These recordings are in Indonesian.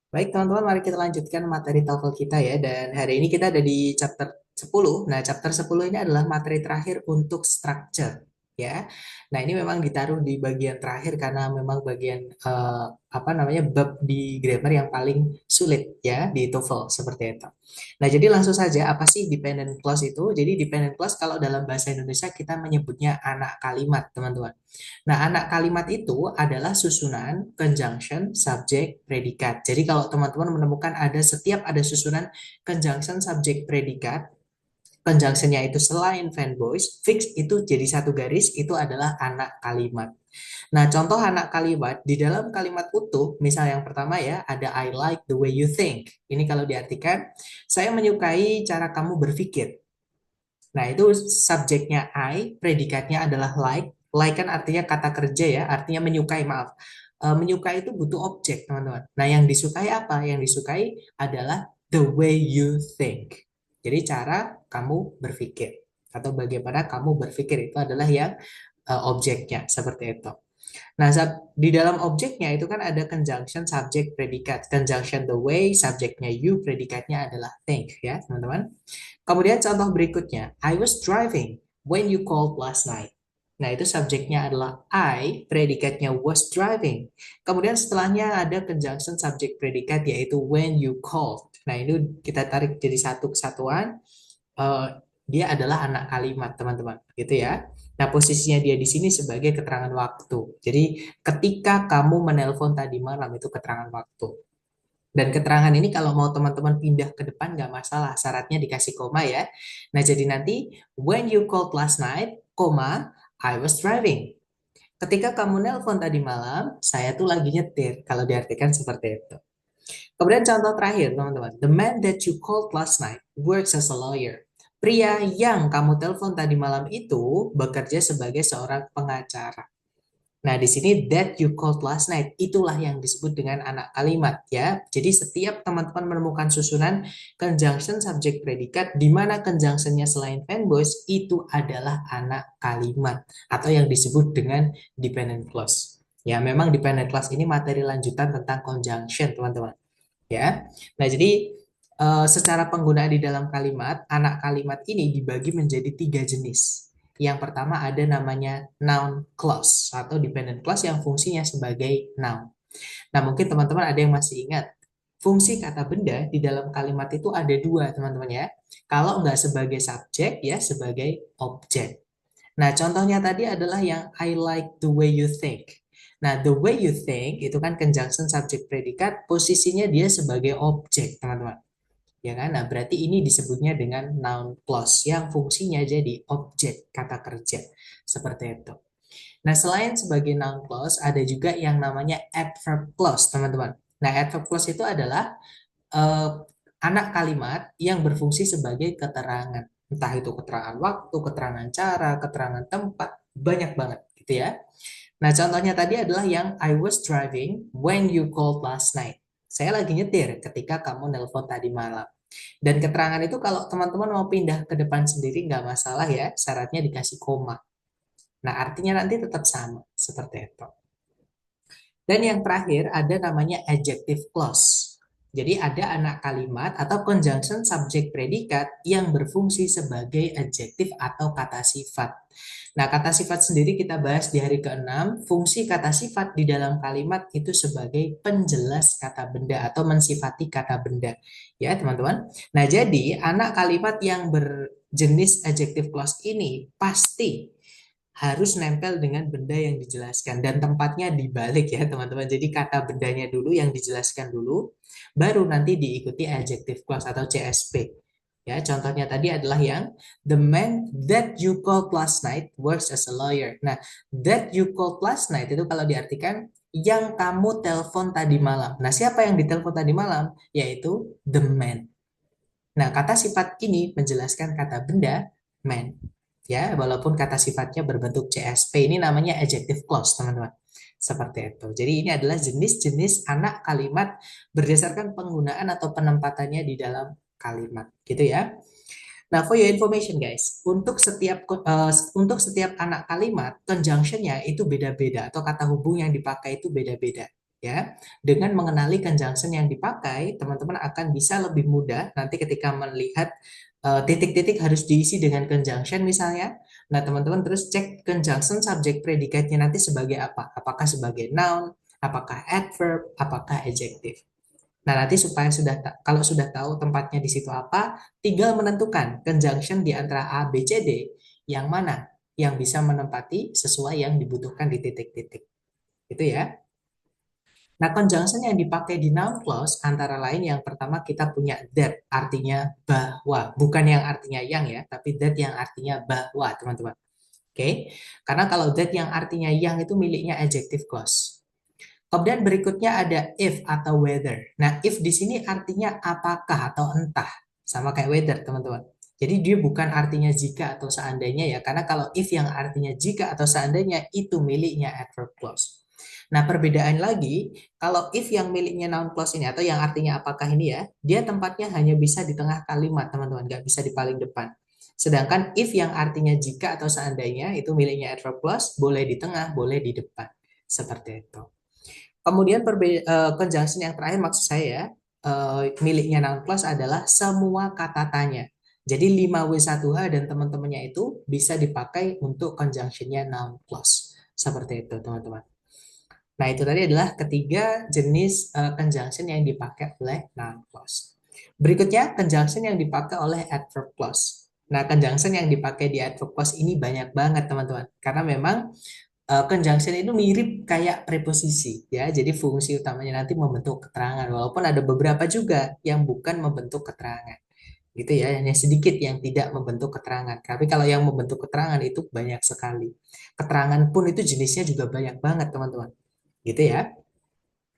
Baik, teman-teman, mari kita lanjutkan materi TOEFL kita ya. Dan hari ini kita ada di chapter 10. Nah, chapter 10 ini adalah materi terakhir untuk structure ya. Nah, ini memang ditaruh di bagian terakhir karena memang bagian apa namanya bab di grammar yang paling sulit ya di TOEFL seperti itu. Nah, jadi langsung saja apa sih dependent clause itu? Jadi dependent clause kalau dalam bahasa Indonesia kita menyebutnya anak kalimat, teman-teman. Nah, anak kalimat itu adalah susunan conjunction, subject, predikat. Jadi kalau teman-teman menemukan setiap ada susunan conjunction, subject, predikat, conjunctionnya itu selain fan voice, fix itu jadi satu garis, itu adalah anak kalimat. Nah, contoh anak kalimat di dalam kalimat utuh, misal yang pertama ya, ada I like the way you think. Ini kalau diartikan, saya menyukai cara kamu berpikir. Nah, itu subjeknya I, predikatnya adalah like. Like kan artinya kata kerja ya, artinya menyukai, maaf. Menyukai itu butuh objek, teman-teman. Nah, yang disukai apa? Yang disukai adalah the way you think. Jadi cara kamu berpikir atau bagaimana kamu berpikir itu adalah yang objeknya seperti itu. Nah, di dalam objeknya itu kan ada conjunction, subject, predikat. Conjunction the way, subjeknya you, predikatnya adalah think ya, teman-teman. Kemudian contoh berikutnya, I was driving when you called last night. Nah, itu subjeknya adalah I, predikatnya was driving. Kemudian setelahnya ada conjunction subject predikat yaitu when you called. Nah, ini kita tarik jadi satu kesatuan. Eh, dia adalah anak kalimat, teman-teman, gitu ya. Nah, posisinya dia di sini sebagai keterangan waktu. Jadi, ketika kamu menelpon tadi malam itu keterangan waktu. Dan keterangan ini kalau mau teman-teman pindah ke depan nggak masalah, syaratnya dikasih koma ya. Nah, jadi nanti when you called last night, koma, I was driving. Ketika kamu nelpon tadi malam, saya tuh lagi nyetir, kalau diartikan seperti itu. Kemudian contoh terakhir, teman-teman. The man that you called last night works as a lawyer. Pria yang kamu telepon tadi malam itu bekerja sebagai seorang pengacara. Nah, di sini that you called last night, itulah yang disebut dengan anak kalimat ya. Jadi setiap teman-teman menemukan susunan conjunction subject predikat di mana conjunctionnya selain fan voice itu adalah anak kalimat atau yang disebut dengan dependent clause. Ya, memang dependent clause ini materi lanjutan tentang conjunction, teman-teman. Ya. Nah, jadi secara penggunaan di dalam kalimat, anak kalimat ini dibagi menjadi tiga jenis. Yang pertama ada namanya noun clause atau dependent clause yang fungsinya sebagai noun. Nah, mungkin teman-teman ada yang masih ingat, fungsi kata benda di dalam kalimat itu ada dua, teman-teman ya. Kalau nggak sebagai subjek, ya sebagai objek. Nah, contohnya tadi adalah yang I like the way you think. Nah, the way you think itu kan conjunction subject predikat, posisinya dia sebagai objek, teman-teman. Ya kan? Nah, berarti ini disebutnya dengan noun clause yang fungsinya jadi objek kata kerja. Seperti itu. Nah, selain sebagai noun clause, ada juga yang namanya adverb clause, teman-teman. Nah, adverb clause itu adalah eh, anak kalimat yang berfungsi sebagai keterangan. Entah itu keterangan waktu, keterangan cara, keterangan tempat, banyak banget gitu ya. Nah, contohnya tadi adalah yang I was driving when you called last night. Saya lagi nyetir ketika kamu nelpon tadi malam. Dan keterangan itu kalau teman-teman mau pindah ke depan sendiri nggak masalah ya, syaratnya dikasih koma. Nah, artinya nanti tetap sama, seperti itu. Dan yang terakhir ada namanya adjective clause. Jadi ada anak kalimat atau conjunction subject predikat yang berfungsi sebagai adjektif atau kata sifat. Nah, kata sifat sendiri kita bahas di hari ke-6. Fungsi kata sifat di dalam kalimat itu sebagai penjelas kata benda atau mensifati kata benda. Ya, teman-teman. Nah, jadi anak kalimat yang berjenis adjective clause ini pasti harus nempel dengan benda yang dijelaskan dan tempatnya dibalik ya teman-teman. Jadi kata bendanya dulu yang dijelaskan dulu, baru nanti diikuti adjective clause atau CSP. Ya, contohnya tadi adalah yang the man that you called last night works as a lawyer. Nah, that you called last night itu kalau diartikan yang kamu telepon tadi malam. Nah, siapa yang ditelepon tadi malam? Yaitu the man. Nah, kata sifat ini menjelaskan kata benda man. Ya, walaupun kata sifatnya berbentuk CSP, ini namanya adjective clause, teman-teman. Seperti itu. Jadi ini adalah jenis-jenis anak kalimat berdasarkan penggunaan atau penempatannya di dalam kalimat, gitu ya. Nah, for your information guys, untuk setiap anak kalimat conjunctionnya itu beda-beda atau kata hubung yang dipakai itu beda-beda. Ya, dengan mengenali conjunction yang dipakai, teman-teman akan bisa lebih mudah nanti ketika melihat titik-titik harus diisi dengan conjunction misalnya. Nah, teman-teman terus cek conjunction subject predicate-nya nanti sebagai apa? Apakah sebagai noun, apakah adverb, apakah adjective. Nah, nanti supaya kalau sudah tahu tempatnya di situ apa, tinggal menentukan conjunction di antara A, B, C, D yang mana yang bisa menempati sesuai yang dibutuhkan di titik-titik. Itu ya. Nah, conjunction yang dipakai di noun clause antara lain yang pertama kita punya that, artinya bahwa, bukan yang artinya yang ya, tapi that yang artinya bahwa, teman-teman. Oke. Karena kalau that yang artinya yang itu miliknya adjective clause. Kemudian berikutnya ada if atau whether. Nah, if di sini artinya apakah atau entah. Sama kayak whether, teman-teman. Jadi dia bukan artinya jika atau seandainya ya. Karena kalau if yang artinya jika atau seandainya itu miliknya adverb clause. Nah, perbedaan lagi, kalau if yang miliknya noun clause ini atau yang artinya apakah ini ya, dia tempatnya hanya bisa di tengah kalimat, teman-teman. Nggak bisa di paling depan. Sedangkan if yang artinya jika atau seandainya itu miliknya adverb clause, boleh di tengah, boleh di depan. Seperti itu. Kemudian conjunction yang terakhir maksud saya miliknya noun clause adalah semua kata tanya. Jadi 5W1H dan teman-temannya itu bisa dipakai untuk conjunctionnya noun clause. Seperti itu teman-teman. Nah itu tadi adalah ketiga jenis conjunction yang dipakai oleh noun clause. Berikutnya conjunction yang dipakai oleh adverb clause. Nah conjunction yang dipakai di adverb clause ini banyak banget teman-teman. Karena memang conjunction itu mirip kayak preposisi ya. Jadi fungsi utamanya nanti membentuk keterangan walaupun ada beberapa juga yang bukan membentuk keterangan. Gitu ya, hanya sedikit yang tidak membentuk keterangan. Tapi kalau yang membentuk keterangan itu banyak sekali. Keterangan pun itu jenisnya juga banyak banget, teman-teman. Gitu ya.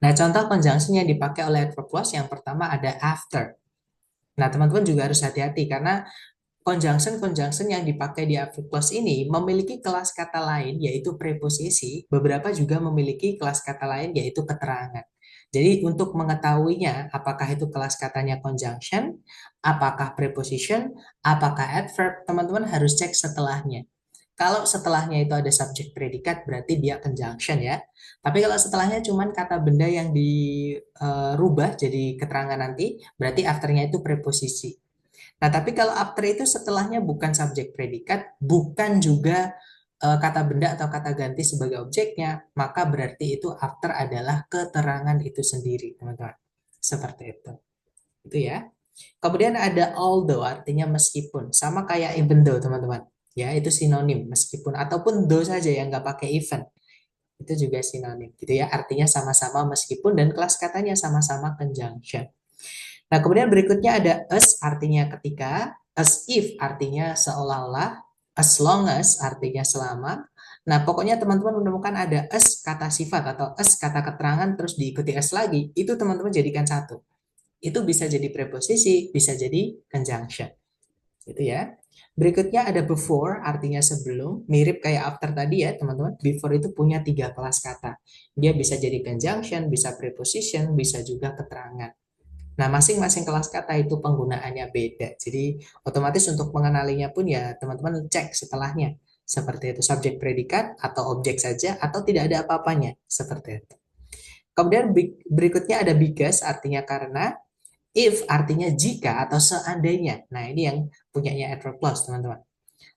Nah, contoh conjunction yang dipakai oleh adverb clause yang pertama ada after. Nah, teman-teman juga harus hati-hati karena conjunction-conjunction yang dipakai di adverb clause ini memiliki kelas kata lain yaitu preposisi, beberapa juga memiliki kelas kata lain yaitu keterangan. Jadi untuk mengetahuinya apakah itu kelas katanya conjunction, apakah preposition, apakah adverb, teman-teman harus cek setelahnya. Kalau setelahnya itu ada subjek predikat berarti dia conjunction ya. Tapi kalau setelahnya cuman kata benda yang dirubah jadi keterangan nanti, berarti afternya itu preposisi. Nah, tapi kalau after itu setelahnya bukan subjek predikat, bukan juga kata benda atau kata ganti sebagai objeknya, maka berarti itu after adalah keterangan itu sendiri, teman-teman. Seperti itu. Itu ya. Kemudian ada although, artinya meskipun. Sama kayak even though, teman-teman. Ya, itu sinonim, meskipun. Ataupun though saja yang nggak pakai even. Itu juga sinonim. Gitu ya, artinya sama-sama meskipun dan kelas katanya sama-sama conjunction. Nah, kemudian berikutnya ada as artinya ketika, as if artinya seolah-olah, as long as artinya selama. Nah, pokoknya teman-teman menemukan ada as kata sifat atau as kata keterangan terus diikuti as lagi, itu teman-teman jadikan satu. Itu bisa jadi preposisi, bisa jadi conjunction. Gitu ya. Berikutnya ada before, artinya sebelum. Mirip kayak after tadi ya, teman-teman. Before itu punya tiga kelas kata. Dia bisa jadi conjunction, bisa preposition, bisa juga keterangan. Nah, masing-masing kelas kata itu penggunaannya beda. Jadi, otomatis untuk mengenalinya pun ya teman-teman cek setelahnya. Seperti itu, subjek predikat atau objek saja atau tidak ada apa-apanya. Seperti itu. Kemudian berikutnya ada because, artinya karena. If, artinya jika atau seandainya. Nah, ini yang punyanya adverb clause, teman-teman.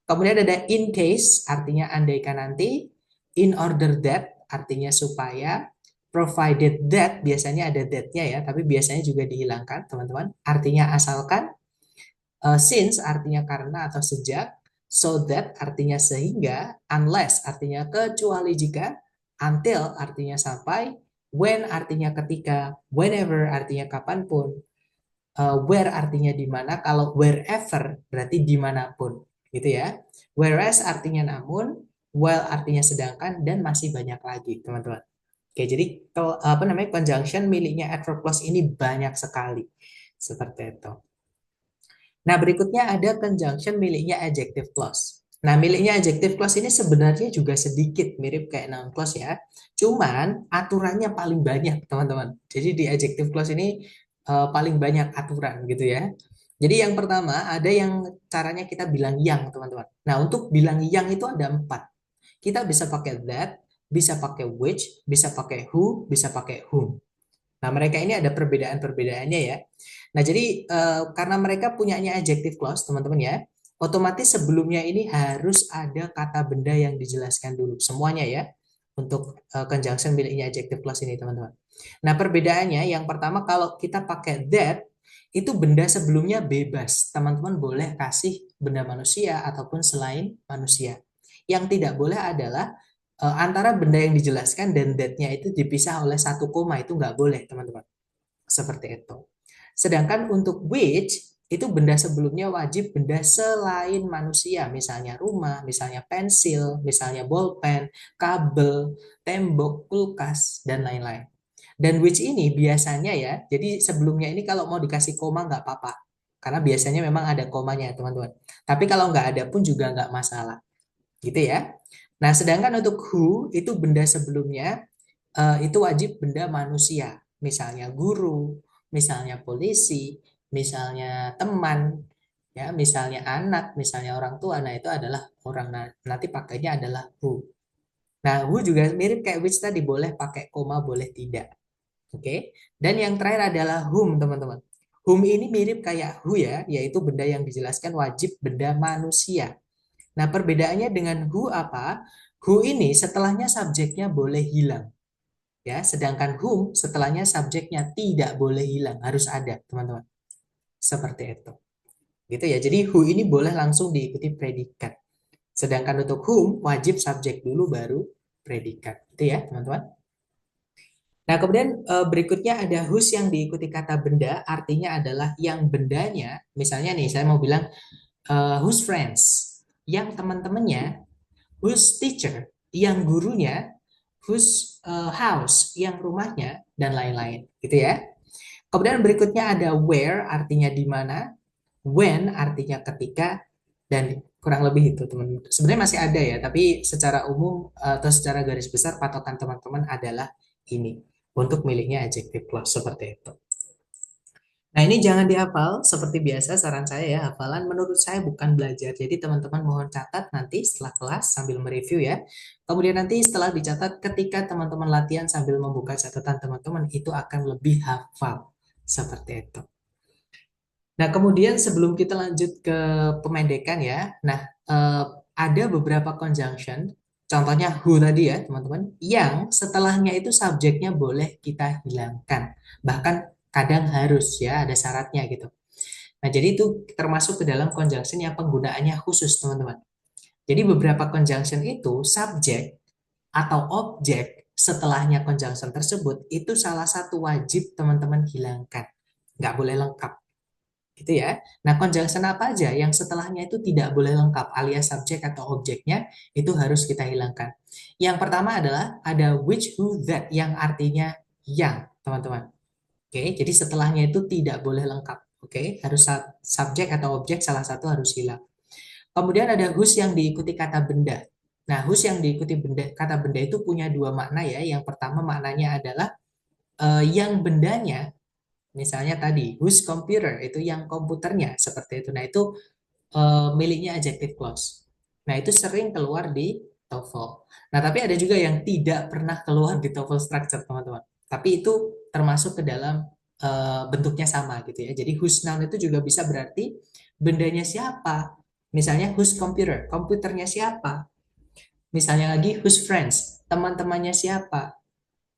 Kemudian ada in case, artinya andaikan nanti. In order that, artinya supaya. Provided that, biasanya ada that-nya ya, tapi biasanya juga dihilangkan, teman-teman. Artinya asalkan. Since, artinya karena atau sejak. So that, artinya sehingga. Unless, artinya kecuali jika. Until, artinya sampai. When, artinya ketika. Whenever, artinya kapanpun. Where artinya di mana, kalau wherever berarti dimanapun, gitu ya. Whereas artinya namun, while artinya sedangkan, dan masih banyak lagi, teman-teman. Oke, jadi apa namanya conjunction miliknya adverb clause ini banyak sekali, seperti itu. Nah, berikutnya ada conjunction miliknya adjective clause. Nah, miliknya adjective clause ini sebenarnya juga sedikit mirip kayak noun clause ya. Cuman aturannya paling banyak, teman-teman. Jadi di adjective clause ini paling banyak aturan gitu ya. Jadi yang pertama ada yang caranya kita bilang yang, teman-teman. Nah, untuk bilang yang itu ada 4. Kita bisa pakai that, bisa pakai which, bisa pakai who, bisa pakai whom. Nah, mereka ini ada perbedaan-perbedaannya ya. Nah, jadi karena mereka punyanya adjective clause, teman-teman ya, otomatis sebelumnya ini harus ada kata benda yang dijelaskan dulu. Semuanya ya, untuk conjunction miliknya adjective clause ini, teman-teman. Nah, perbedaannya yang pertama kalau kita pakai that, itu benda sebelumnya bebas. Teman-teman boleh kasih benda manusia ataupun selain manusia. Yang tidak boleh adalah antara benda yang dijelaskan dan that-nya itu dipisah oleh satu koma, itu nggak boleh teman-teman. Seperti itu. Sedangkan untuk which, itu benda sebelumnya wajib benda selain manusia, misalnya rumah, misalnya pensil, misalnya bolpen, kabel, tembok, kulkas, dan lain-lain. Dan which ini biasanya ya, jadi sebelumnya ini kalau mau dikasih koma nggak apa-apa. Karena biasanya memang ada komanya teman-teman. Tapi kalau nggak ada pun juga nggak masalah. Gitu ya. Nah, sedangkan untuk who itu benda sebelumnya itu wajib benda manusia. Misalnya guru, misalnya polisi, misalnya teman, ya, misalnya anak, misalnya orang tua. Nah, itu adalah orang. Nah, nanti pakainya adalah who. Nah, who juga mirip kayak which tadi, boleh pakai koma, boleh tidak. Oke. Dan yang terakhir adalah whom, teman-teman. Whom ini mirip kayak who ya, yaitu benda yang dijelaskan wajib benda manusia. Nah, perbedaannya dengan who apa? Who ini setelahnya subjeknya boleh hilang. Ya, sedangkan whom setelahnya subjeknya tidak boleh hilang, harus ada, teman-teman. Seperti itu. Gitu ya. Jadi who ini boleh langsung diikuti predikat. Sedangkan untuk whom wajib subjek dulu baru predikat. Itu ya, teman-teman. Nah, kemudian berikutnya ada whose yang diikuti kata benda, artinya adalah yang bendanya, misalnya nih, saya mau bilang whose friends, yang teman-temannya, whose teacher, yang gurunya, whose house, yang rumahnya, dan lain-lain, gitu ya. Kemudian berikutnya ada where, artinya di mana, when, artinya ketika, dan kurang lebih itu, teman-teman. Sebenarnya masih ada ya, tapi secara umum atau secara garis besar patokan teman-teman adalah ini untuk miliknya adjective clause seperti itu. Nah, ini jangan dihafal seperti biasa, saran saya ya, hafalan menurut saya bukan belajar. Jadi teman-teman mohon catat nanti setelah kelas sambil mereview ya. Kemudian nanti setelah dicatat, ketika teman-teman latihan sambil membuka catatan teman-teman, itu akan lebih hafal. Seperti itu. Nah, kemudian sebelum kita lanjut ke pemendekan ya, nah ada beberapa conjunction, contohnya who tadi ya teman-teman, yang setelahnya itu subjeknya boleh kita hilangkan. Bahkan kadang harus ya, ada syaratnya gitu. Nah, jadi itu termasuk ke dalam conjunction yang penggunaannya khusus teman-teman. Jadi beberapa conjunction itu subjek atau objek setelahnya conjunction tersebut itu salah satu wajib teman-teman hilangkan. Nggak boleh lengkap gitu ya. Nah, conjunction apa aja yang setelahnya itu tidak boleh lengkap alias subjek atau objeknya itu harus kita hilangkan. Yang pertama adalah ada which, who, that yang artinya yang, teman-teman. Oke, jadi setelahnya itu tidak boleh lengkap. Oke, harus subjek atau objek salah satu harus hilang. Kemudian ada whose yang diikuti kata benda. Nah, whose yang diikuti kata benda itu punya dua makna ya. Yang pertama maknanya adalah yang bendanya. Misalnya tadi, whose computer, itu yang komputernya, seperti itu. Nah, itu miliknya adjective clause. Nah, itu sering keluar di TOEFL. Nah, tapi ada juga yang tidak pernah keluar di TOEFL structure, teman-teman. Tapi itu termasuk ke dalam bentuknya sama gitu ya. Jadi whose noun itu juga bisa berarti bendanya siapa. Misalnya whose computer, komputernya siapa. Misalnya lagi whose friends, teman-temannya siapa.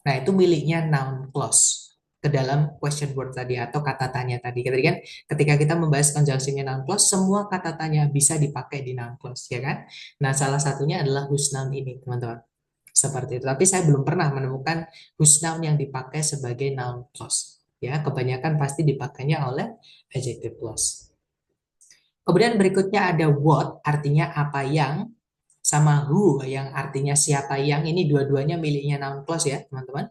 Nah, itu miliknya noun clause ke dalam question word tadi atau kata tanya tadi. Jadi kan ketika kita membahas conjunction noun clause, semua kata tanya bisa dipakai di noun clause, ya kan? Nah, salah satunya adalah whose noun ini, teman-teman. Seperti itu. Tapi saya belum pernah menemukan whose noun yang dipakai sebagai noun clause. Ya, kebanyakan pasti dipakainya oleh adjective clause. Kemudian berikutnya ada what, artinya apa yang, sama who yang artinya siapa yang. Ini dua-duanya miliknya noun clause ya, teman-teman.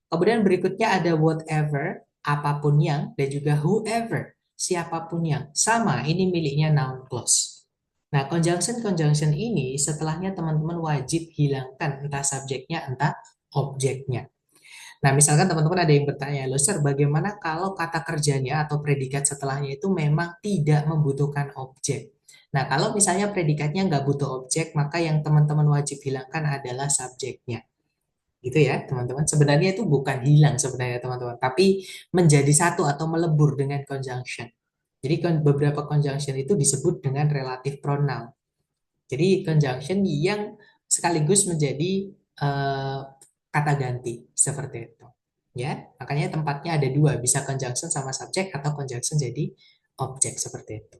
Kemudian berikutnya ada whatever, apapun yang, dan juga whoever, siapapun yang. Sama, ini miliknya noun clause. Nah, conjunction-conjunction ini setelahnya teman-teman wajib hilangkan entah subjeknya, entah objeknya. Nah, misalkan teman-teman ada yang bertanya, loh sir, bagaimana kalau kata kerjanya atau predikat setelahnya itu memang tidak membutuhkan objek? Nah, kalau misalnya predikatnya nggak butuh objek, maka yang teman-teman wajib hilangkan adalah subjeknya. Gitu ya, teman-teman. Sebenarnya itu bukan hilang sebenarnya, teman-teman, tapi menjadi satu atau melebur dengan conjunction. Jadi beberapa conjunction itu disebut dengan relative pronoun. Jadi conjunction yang sekaligus menjadi eh, kata ganti seperti itu. Ya, makanya tempatnya ada dua, bisa conjunction sama subjek atau conjunction jadi objek seperti itu.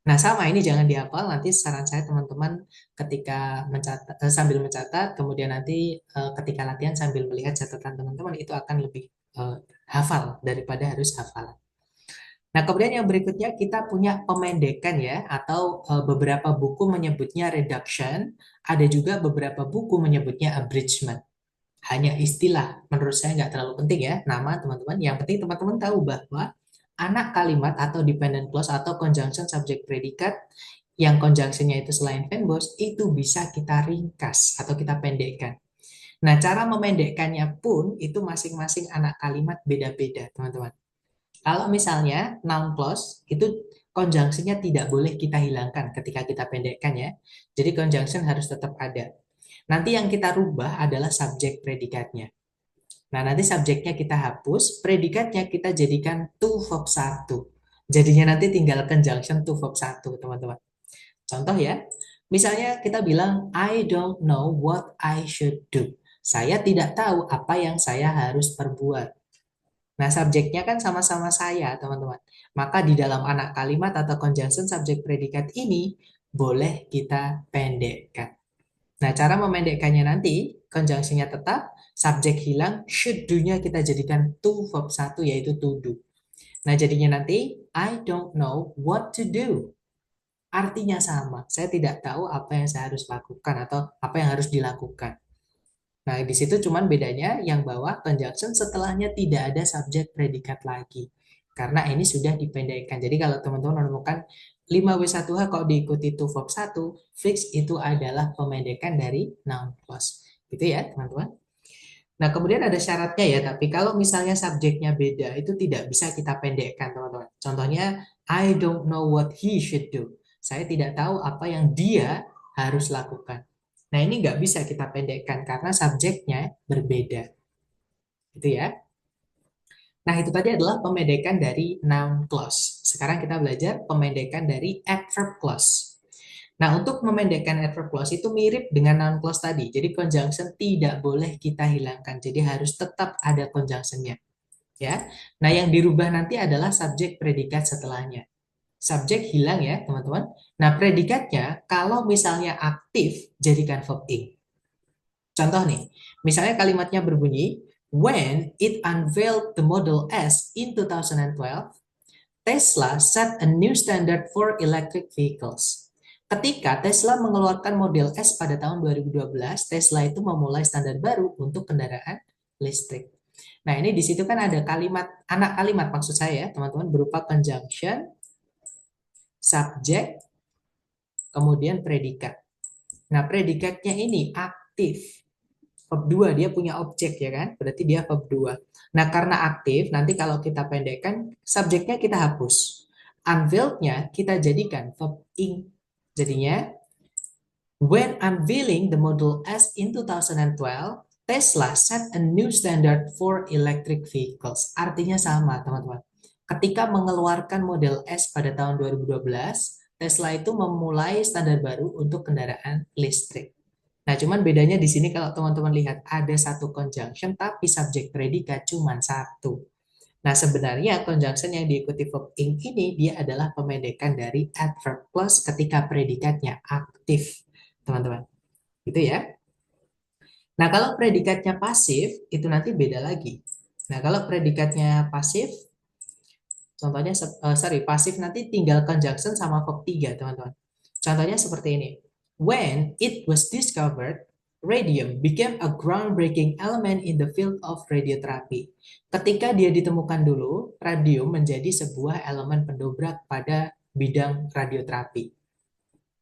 Nah, sama ini jangan dihafal. Nanti saran saya teman-teman ketika mencatat, sambil mencatat, kemudian nanti ketika latihan sambil melihat catatan teman-teman itu akan lebih eh, hafal daripada harus hafal. Nah, kemudian yang berikutnya kita punya pemendekan ya, atau beberapa buku menyebutnya reduction, ada juga beberapa buku menyebutnya abridgment. Hanya istilah, menurut saya nggak terlalu penting ya, nama teman-teman. Yang penting teman-teman tahu bahwa anak kalimat atau dependent clause atau conjunction subject predikat yang conjunctionnya itu selain verbose itu bisa kita ringkas atau kita pendekkan. Nah, cara memendekkannya pun itu masing-masing anak kalimat beda-beda, teman-teman. Kalau misalnya noun clause itu conjunction-nya tidak boleh kita hilangkan ketika kita pendekkan ya. Jadi conjunction harus tetap ada. Nanti yang kita rubah adalah subjek predikatnya. Nah, nanti subjeknya kita hapus, predikatnya kita jadikan to verb 1. Jadinya nanti tinggal conjunction to verb 1, teman-teman. Contoh ya, misalnya kita bilang, I don't know what I should do. Saya tidak tahu apa yang saya harus perbuat. Nah, subjeknya kan sama-sama saya, teman-teman. Maka di dalam anak kalimat atau conjunction subjek predikat ini boleh kita pendekkan. Nah, cara memendekkannya nanti, conjunction-nya tetap, subjek hilang, should do-nya kita jadikan to verb 1 yaitu to do. Nah, jadinya nanti, I don't know what to do. Artinya sama, saya tidak tahu apa yang saya harus lakukan atau apa yang harus dilakukan. Nah, di situ cuman bedanya yang bawah conjunction setelahnya tidak ada subjek predikat lagi. Karena ini sudah dipendekkan. Jadi kalau teman-teman menemukan 5W1H kalau diikuti to verb 1, fix itu adalah pemendekan dari noun clause. Gitu ya, teman-teman. Nah, kemudian ada syaratnya ya, tapi kalau misalnya subjeknya beda, itu tidak bisa kita pendekkan, teman-teman. Contohnya, I don't know what he should do. Saya tidak tahu apa yang dia harus lakukan. Nah, ini nggak bisa kita pendekkan karena subjeknya berbeda. Gitu ya. Nah, itu tadi adalah pemendekan dari noun clause. Sekarang kita belajar pemendekan dari adverb clause. Nah, untuk memendekkan adverb clause itu mirip dengan noun clause tadi. Jadi conjunction tidak boleh kita hilangkan. Jadi harus tetap ada conjunctionnya. Ya. Nah, yang dirubah nanti adalah subjek predikat setelahnya. Subjek hilang ya, teman-teman. Nah, predikatnya kalau misalnya aktif jadikan verb ing. Contoh nih, misalnya kalimatnya berbunyi, when it unveiled the Model S in 2012, Tesla set a new standard for electric vehicles. Ketika Tesla mengeluarkan Model S pada tahun 2012, Tesla itu memulai standar baru untuk kendaraan listrik. Nah, ini di situ kan ada kalimat, anak kalimat maksud saya, teman-teman, berupa conjunction, subject, kemudian predikat. Nah, predikatnya ini aktif. Verb 2 dia punya objek ya kan? Berarti dia verb 2. Nah, karena aktif, nanti kalau kita pendekkan, subjeknya kita hapus. Unveiled-nya kita jadikan verb ing. Jadinya, when unveiling the Model S in 2012, Tesla set a new standard for electric vehicles. Artinya sama, teman-teman. Ketika mengeluarkan Model S pada tahun 2012, Tesla itu memulai standar baru untuk kendaraan listrik. Nah, cuman bedanya di sini kalau teman-teman lihat ada satu conjunction tapi subjek predikat cuma satu. Nah, sebenarnya conjunction yang diikuti verb ing ini dia adalah pemendekan dari adverb plus ketika predikatnya aktif, teman-teman. Gitu ya. Nah, kalau predikatnya pasif itu nanti beda lagi. Nah, kalau predikatnya pasif contohnya sorry, pasif nanti tinggal conjunction sama verb 3, teman-teman. Contohnya seperti ini. When it was discovered, radium became a groundbreaking element in the field of radiotherapy. Ketika dia ditemukan dulu, radium menjadi sebuah elemen pendobrak pada bidang radioterapi.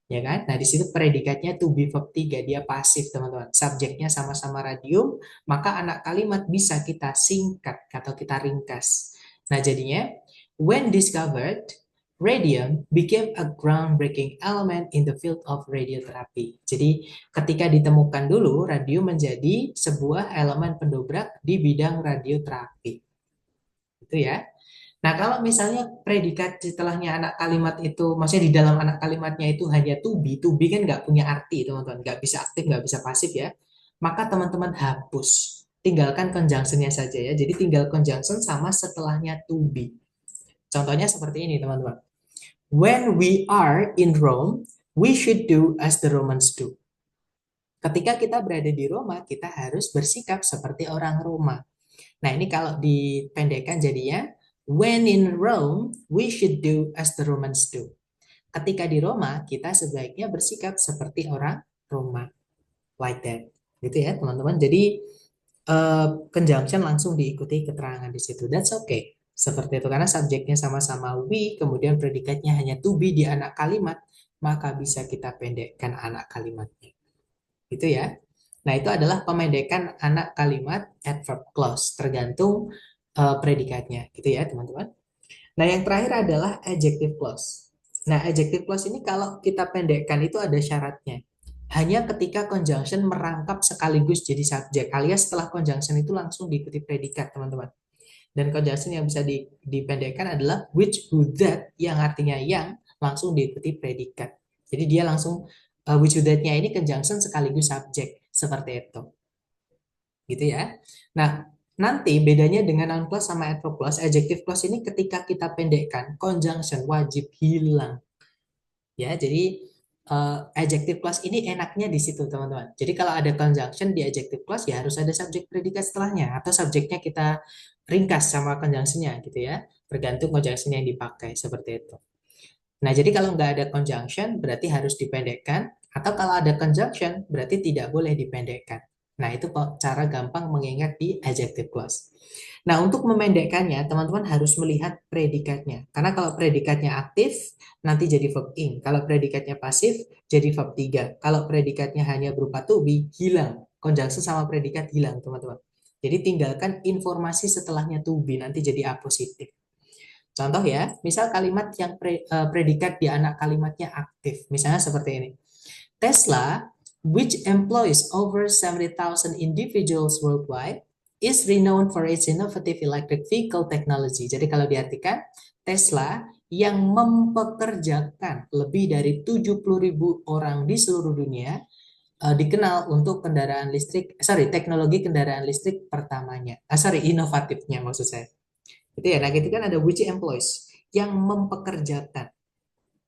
Ya kan? Nah, di situ predikatnya to be verb 3, dia pasif, teman-teman. Subjeknya sama-sama radium, maka anak kalimat bisa kita singkat atau kita ringkas. Nah, jadinya when discovered, radium became a groundbreaking element in the field of radiotherapy. Jadi ketika ditemukan dulu, radium menjadi sebuah elemen pendobrak di bidang radioterapi. Itu ya. Nah, kalau misalnya predikat setelahnya anak kalimat itu, maksudnya di dalam anak kalimatnya itu hanya to be kan nggak punya arti, teman-teman. Nggak bisa aktif, nggak bisa pasif ya. Maka teman-teman hapus. Tinggalkan conjunction-nya saja ya. Jadi tinggal conjunction sama setelahnya to be. Contohnya seperti ini, teman-teman. When we are in Rome, we should do as the Romans do. Ketika kita berada di Roma, kita harus bersikap seperti orang Roma. Nah, ini kalau dipendekkan jadinya, when in Rome, we should do as the Romans do. Ketika di Roma, kita sebaiknya bersikap seperti orang Roma. Like that. Gitu ya, teman-teman. Jadi, conjunction langsung diikuti keterangan di situ. That's okay. Seperti itu. Karena subjeknya sama-sama we, kemudian predikatnya hanya to be di anak kalimat, maka bisa kita pendekkan anak kalimatnya. Gitu ya. Nah, itu adalah pemendekan anak kalimat adverb clause, tergantung predikatnya, gitu ya, teman-teman. Nah, yang terakhir adalah adjective clause. Nah, adjective clause ini kalau kita pendekkan itu ada syaratnya. Hanya ketika conjunction merangkap sekaligus jadi subjek, alias setelah conjunction itu langsung diikuti predikat, teman-teman. Dan conjunction yang bisa dipendekkan adalah which, who, that, yang artinya yang, langsung diikuti predikat. Jadi dia langsung which, who, that-nya ini conjunction sekaligus subjek, seperti itu. Gitu ya. Nah, nanti bedanya dengan noun clause sama adverb clause, adjective clause ini ketika kita pendekkan, conjunction wajib hilang. Ya, jadi adjective clause ini enaknya di situ, teman-teman. Jadi kalau ada conjunction di adjective clause ya harus ada subjek predikat setelahnya atau subjeknya kita ringkas sama conjunction-nya gitu ya. Tergantung conjunction yang dipakai seperti itu. Nah, jadi kalau nggak ada conjunction berarti harus dipendekkan atau kalau ada conjunction berarti tidak boleh dipendekkan. Nah, itu cara gampang mengingat di adjective clause. Nah, untuk memendekkannya, teman-teman harus melihat predikatnya. Karena kalau predikatnya aktif, nanti jadi verb ing. Kalau predikatnya pasif, jadi verb 3. Kalau predikatnya hanya berupa to be, hilang. Conjunction sama predikat hilang, teman-teman. Jadi tinggalkan informasi setelahnya to be, nanti jadi apositif. Contoh ya, misal kalimat yang predikat di anak kalimatnya aktif. Misalnya seperti ini. Tesla, which employs over 70,000 individuals worldwide, is renowned for its innovative electric vehicle technology. Jadi kalau diartikan, Tesla yang mempekerjakan lebih dari 70.000 orang di seluruh dunia dikenal untuk kendaraan listrik, teknologi kendaraan listrik pertamanya. Inovatifnya maksud saya. Itu ya, nah gitu kan ada which employs, yang mempekerjakan.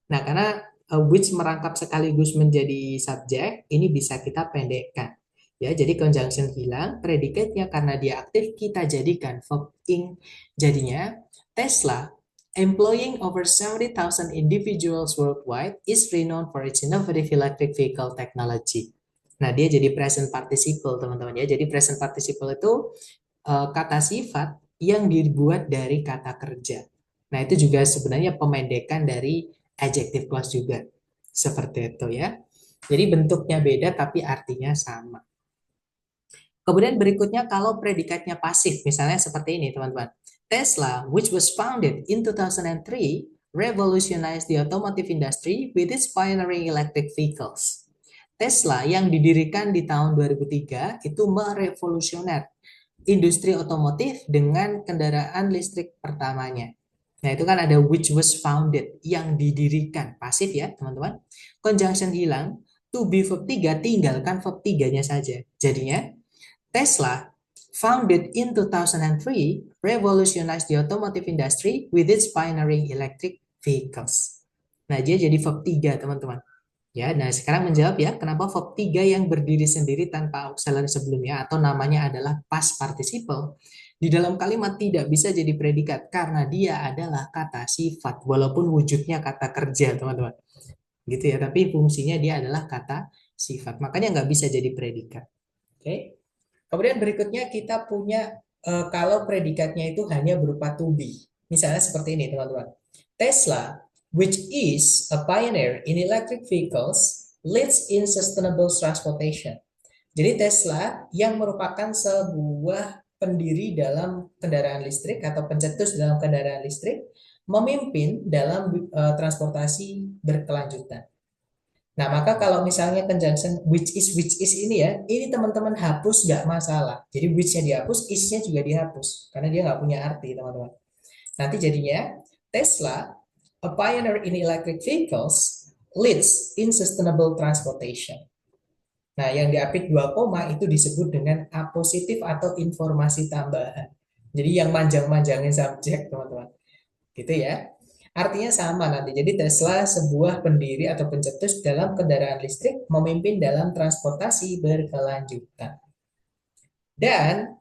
Nah, karena which merangkap sekaligus menjadi subjek, ini bisa kita pendekkan. Ya, jadi conjunction hilang, predikatnya karena dia aktif kita jadikan verb ing. Jadinya Tesla employing over 70,000 individuals worldwide is renowned for its innovative electric vehicle technology. Nah, dia jadi present participle, teman-teman ya. Jadi present participle itu kata sifat yang dibuat dari kata kerja. Nah, itu juga sebenarnya pemendekan dari adjective clause juga. Seperti itu ya. Jadi bentuknya beda tapi artinya sama. Kemudian berikutnya kalau predikatnya pasif, misalnya seperti ini teman-teman. Tesla, which was founded in 2003, revolutionized the automotive industry with its pioneering electric vehicles. Tesla yang didirikan di tahun 2003 itu merevolusioner industri otomotif dengan kendaraan listrik pertamanya. Nah, itu kan ada which was founded, yang didirikan. Pasif ya, teman-teman. Conjunction hilang, to be verb 3, tinggalkan verb 3-nya saja. Jadinya, Tesla, founded in 2003, revolutionized the automotive industry with its pioneering electric vehicles. Nah, dia jadi verb 3, teman-teman. Ya, nah sekarang menjawab ya, kenapa verb 3 yang berdiri sendiri tanpa auxiliary sebelumnya atau namanya adalah past participle di dalam kalimat tidak bisa jadi predikat karena dia adalah kata sifat walaupun wujudnya kata kerja, teman-teman. Gitu ya, tapi fungsinya dia adalah kata sifat. Makanya nggak bisa jadi predikat. Oke. Kemudian berikutnya kita punya kalau predikatnya itu hanya berupa to be. Misalnya seperti ini, teman-teman. Tesla, which is a pioneer in electric vehicles, leads in sustainable transportation. Jadi Tesla yang merupakan sebuah pendiri dalam kendaraan listrik atau pencetus dalam kendaraan listrik memimpin dalam transportasi berkelanjutan. Nah, maka kalau misalnya conjunction which is ini ya, ini teman-teman hapus nggak masalah. Jadi which-nya dihapus, is-nya juga dihapus. Karena dia nggak punya arti, teman-teman. Nanti jadinya, Tesla, a pioneer in electric vehicles, leads in sustainable transportation. Nah, yang diapit 2 koma itu disebut dengan apositif atau informasi tambahan. Jadi yang manjang-manjangin subjek, teman-teman. Gitu ya. Artinya sama nanti. Jadi Tesla sebuah pendiri atau pencetus dalam kendaraan listrik memimpin dalam transportasi berkelanjutan. Dan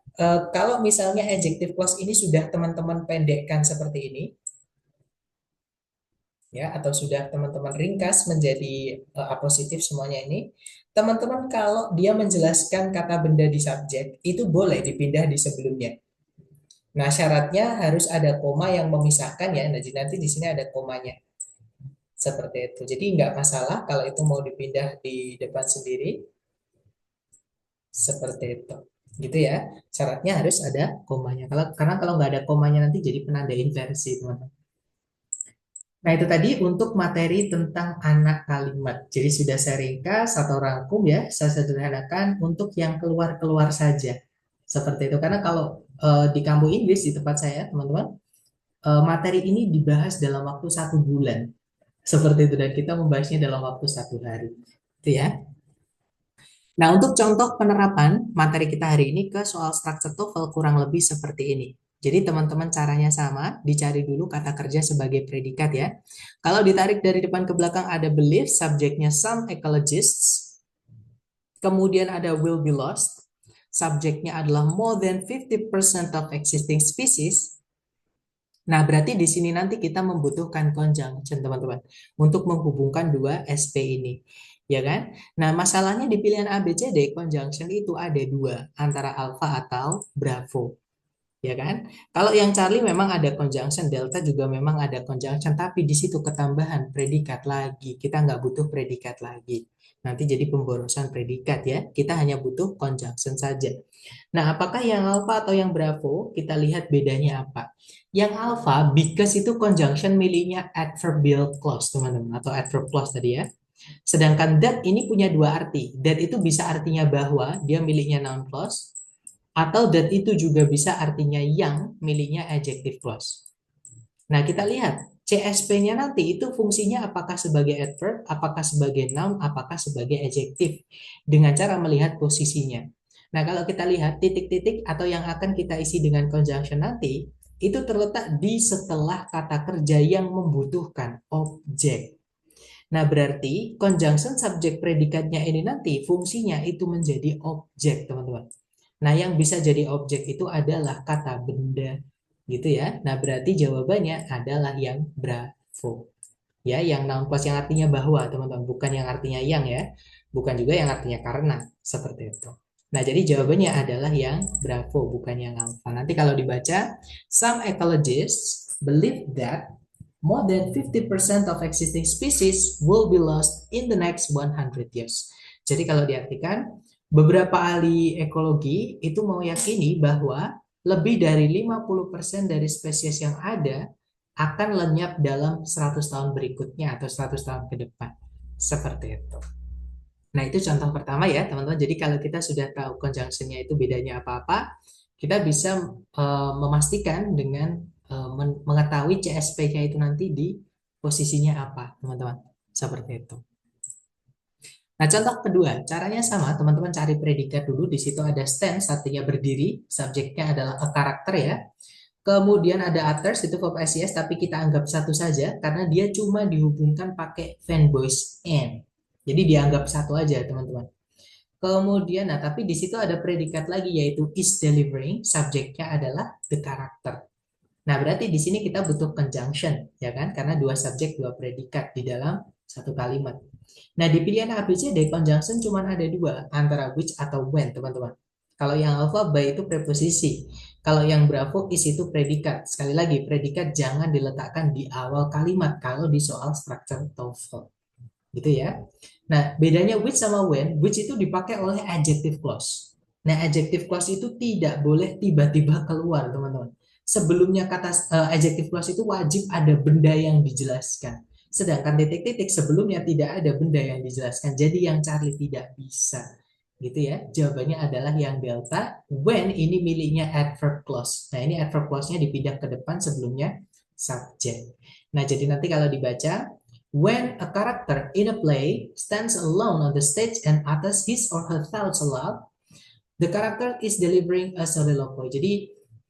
kalau misalnya adjective clause ini sudah teman-teman pendekkan seperti ini, ya, atau sudah teman-teman ringkas menjadi apositif semuanya ini, teman-teman kalau dia menjelaskan kata benda di subjek, itu boleh dipindah di sebelumnya. Nah, syaratnya harus ada koma yang memisahkan ya. Nah, jadi nanti di sini ada komanya. Seperti itu. Jadi nggak masalah kalau itu mau dipindah di depan sendiri. Seperti itu. Gitu ya. Syaratnya harus ada komanya. Karena kalau nggak ada komanya nanti jadi penanda inversi, teman-teman. Nah, itu tadi untuk materi tentang anak kalimat. Jadi sudah saya ringkas atau rangkum ya, saya sederhanakan untuk yang keluar-keluar saja. Seperti itu. Karena kalau di kampus Inggris di tempat saya, teman-teman, materi ini dibahas dalam waktu 1 bulan. Seperti itu. Dan kita membahasnya dalam waktu 1 hari. Itu ya. Nah, untuk contoh penerapan materi kita hari ini ke soal structure TOEFL kurang lebih seperti ini. Jadi teman-teman caranya sama, dicari dulu kata kerja sebagai predikat ya. Kalau ditarik dari depan ke belakang ada belief, subjeknya some ecologists, kemudian ada will be lost, subjeknya adalah more than 50% of existing species. Nah, berarti di sini nanti kita membutuhkan conjunction, teman-teman, untuk menghubungkan dua SP ini. Ya kan? Nah, masalahnya di pilihan A, B, C, D, conjunction itu ada dua, antara alpha atau bravo. Ya kan? Kalau yang Charlie memang ada conjunction, delta juga memang ada conjunction, tapi di situ ketambahan predikat lagi. Kita nggak butuh predikat lagi. Nanti jadi pemborosan predikat ya. Kita hanya butuh conjunction saja. Nah, apakah yang alpha atau yang bravo? Kita lihat bedanya apa. Yang alpha, because itu conjunction milihnya adverbial clause, teman-teman, atau adverb clause tadi ya. Sedangkan that ini punya dua arti. That itu bisa artinya bahwa, dia miliknya noun clause, atau that itu juga bisa artinya yang miliknya adjective clause. Nah, kita lihat CSP-nya nanti itu fungsinya apakah sebagai adverb, apakah sebagai noun, apakah sebagai adjective dengan cara melihat posisinya. Nah, kalau kita lihat titik-titik atau yang akan kita isi dengan conjunction nanti itu terletak di setelah kata kerja yang membutuhkan objek. Nah, berarti conjunction subjek predikatnya ini nanti fungsinya itu menjadi objek, teman-teman. Nah, yang bisa jadi objek itu adalah kata benda, gitu ya. Nah, berarti jawabannya adalah yang bravo. Ya, yang noun plus yang artinya bahwa, teman-teman, bukan yang artinya yang ya. Bukan juga yang artinya karena, seperti itu. Nah, jadi jawabannya adalah yang bravo, bukan yang alpha. Nanti kalau dibaca, some ecologists believe that more than 50% of existing species will be lost in the next 100 years. Jadi kalau diartikan, beberapa ahli ekologi itu meyakini bahwa lebih dari 50% dari spesies yang ada akan lenyap dalam 100 tahun berikutnya atau 100 tahun ke depan. Seperti itu. Nah, itu contoh pertama ya, teman-teman. Jadi kalau kita sudah tahu conjunction-nya itu bedanya apa-apa, kita bisa memastikan dengan mengetahui CSP-nya itu nanti di posisinya apa, teman-teman. Seperti itu. Nah, contoh kedua, caranya sama, teman-teman cari predikat dulu. Di situ ada stance, artinya berdiri, subjeknya adalah a karakter ya. Kemudian ada others, itu verb SES, tapi kita anggap satu saja, karena dia cuma dihubungkan pakai fanboys and. Jadi dianggap satu aja, teman-teman. Kemudian, nah tapi di situ ada predikat lagi, yaitu is delivering, subjeknya adalah the character. Nah, berarti di sini kita butuh conjunction, ya kan? Karena dua subjek, dua predikat di dalam satu kalimat. Nah, di pilihan ABCD, conjunction cuma ada dua, antara which atau when, teman-teman. Kalau yang alpha, by itu preposisi. Kalau yang bravo, is itu predikat. Sekali lagi, predikat jangan diletakkan di awal kalimat kalau di soal structure TOEFL. Gitu ya. Nah, bedanya which sama when, which itu dipakai oleh adjective clause. Nah, adjective clause itu tidak boleh tiba-tiba keluar, teman-teman. Sebelumnya kata adjective clause itu wajib ada benda yang dijelaskan. Sedangkan titik-titik sebelumnya tidak ada benda yang dijelaskan. Jadi yang Charlie tidak bisa. Gitu ya. Jawabannya adalah yang delta. When ini miliknya adverb clause. Nah, ini adverb clause-nya dipindah ke depan sebelumnya subject. Nah, jadi nanti kalau dibaca, when a character in a play stands alone on the stage and utters his or her thoughts aloud, the character is delivering a soliloquy. Jadi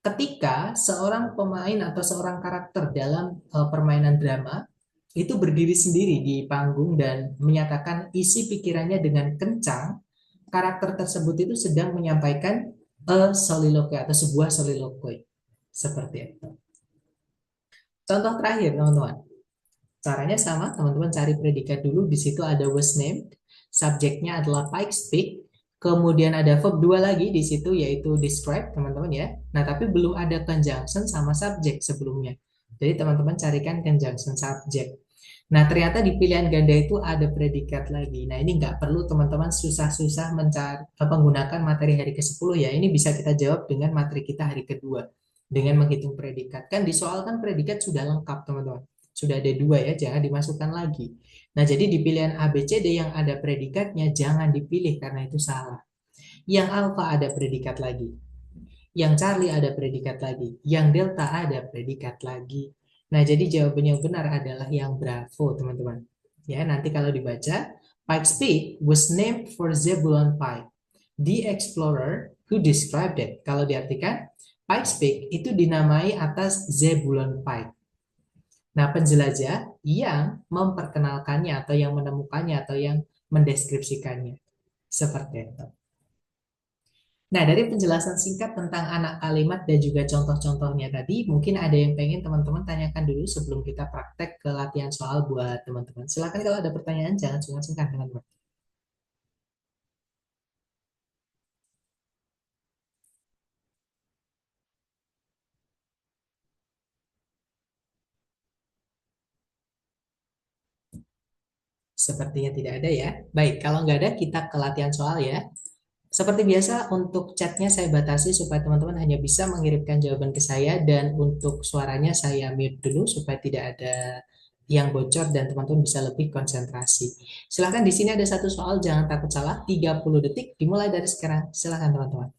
ketika seorang pemain atau seorang karakter dalam permainan drama itu berdiri sendiri di panggung dan menyatakan isi pikirannya dengan kencang, karakter tersebut itu sedang menyampaikan a soliloquy atau sebuah soliloquy. Seperti itu. Contoh terakhir, teman-teman. Caranya sama, teman-teman cari predikat dulu. Di situ ada was named, subjeknya adalah Pikes Peak, kemudian ada verb 2 lagi di situ yaitu describe, teman-teman ya. Nah, tapi belum ada conjunction sama subjek sebelumnya. Jadi teman-teman carikan conjunction subject. Nah, ternyata di pilihan ganda itu ada predikat lagi. Nah, ini nggak perlu teman-teman susah-susah mencari menggunakan materi hari ke-10 ya. Ini bisa kita jawab dengan materi kita hari kedua dengan menghitung predikat. Kan di soal kan predikat sudah lengkap, teman-teman. Sudah ada 2 ya, jangan dimasukkan lagi. Nah, jadi di pilihan A, B, C, D yang ada predikatnya jangan dipilih karena itu salah. Yang alfa ada predikat lagi. Yang Charlie ada predikat lagi. Yang delta ada predikat lagi. Nah, jadi jawaban yang benar adalah yang Bravo, teman-teman. Ya, nanti kalau dibaca, Pikes Peak was named for Zebulon Pike, the explorer who described it. Kalau diartikan, Pikes Peak itu dinamai atas Zebulon Pike. Nah, penjelajah yang memperkenalkannya atau yang menemukannya atau yang mendeskripsikannya. Seperti itu. Nah, dari penjelasan singkat tentang anak kalimat dan juga contoh-contohnya tadi, mungkin ada yang pengen teman-teman tanyakan dulu sebelum kita praktek ke latihan soal buat teman-teman. Silakan kalau ada pertanyaan, jangan sungkan-sungkan teman-teman. Sepertinya tidak ada ya. Baik, kalau nggak ada, kita ke latihan soal ya. Seperti biasa, untuk chatnya saya batasi supaya teman-teman hanya bisa mengirimkan jawaban ke saya dan untuk suaranya saya mute dulu supaya tidak ada yang bocor dan teman-teman bisa lebih konsentrasi. Silahkan di sini ada satu soal, jangan takut salah, 30 detik dimulai dari sekarang. Silahkan teman-teman.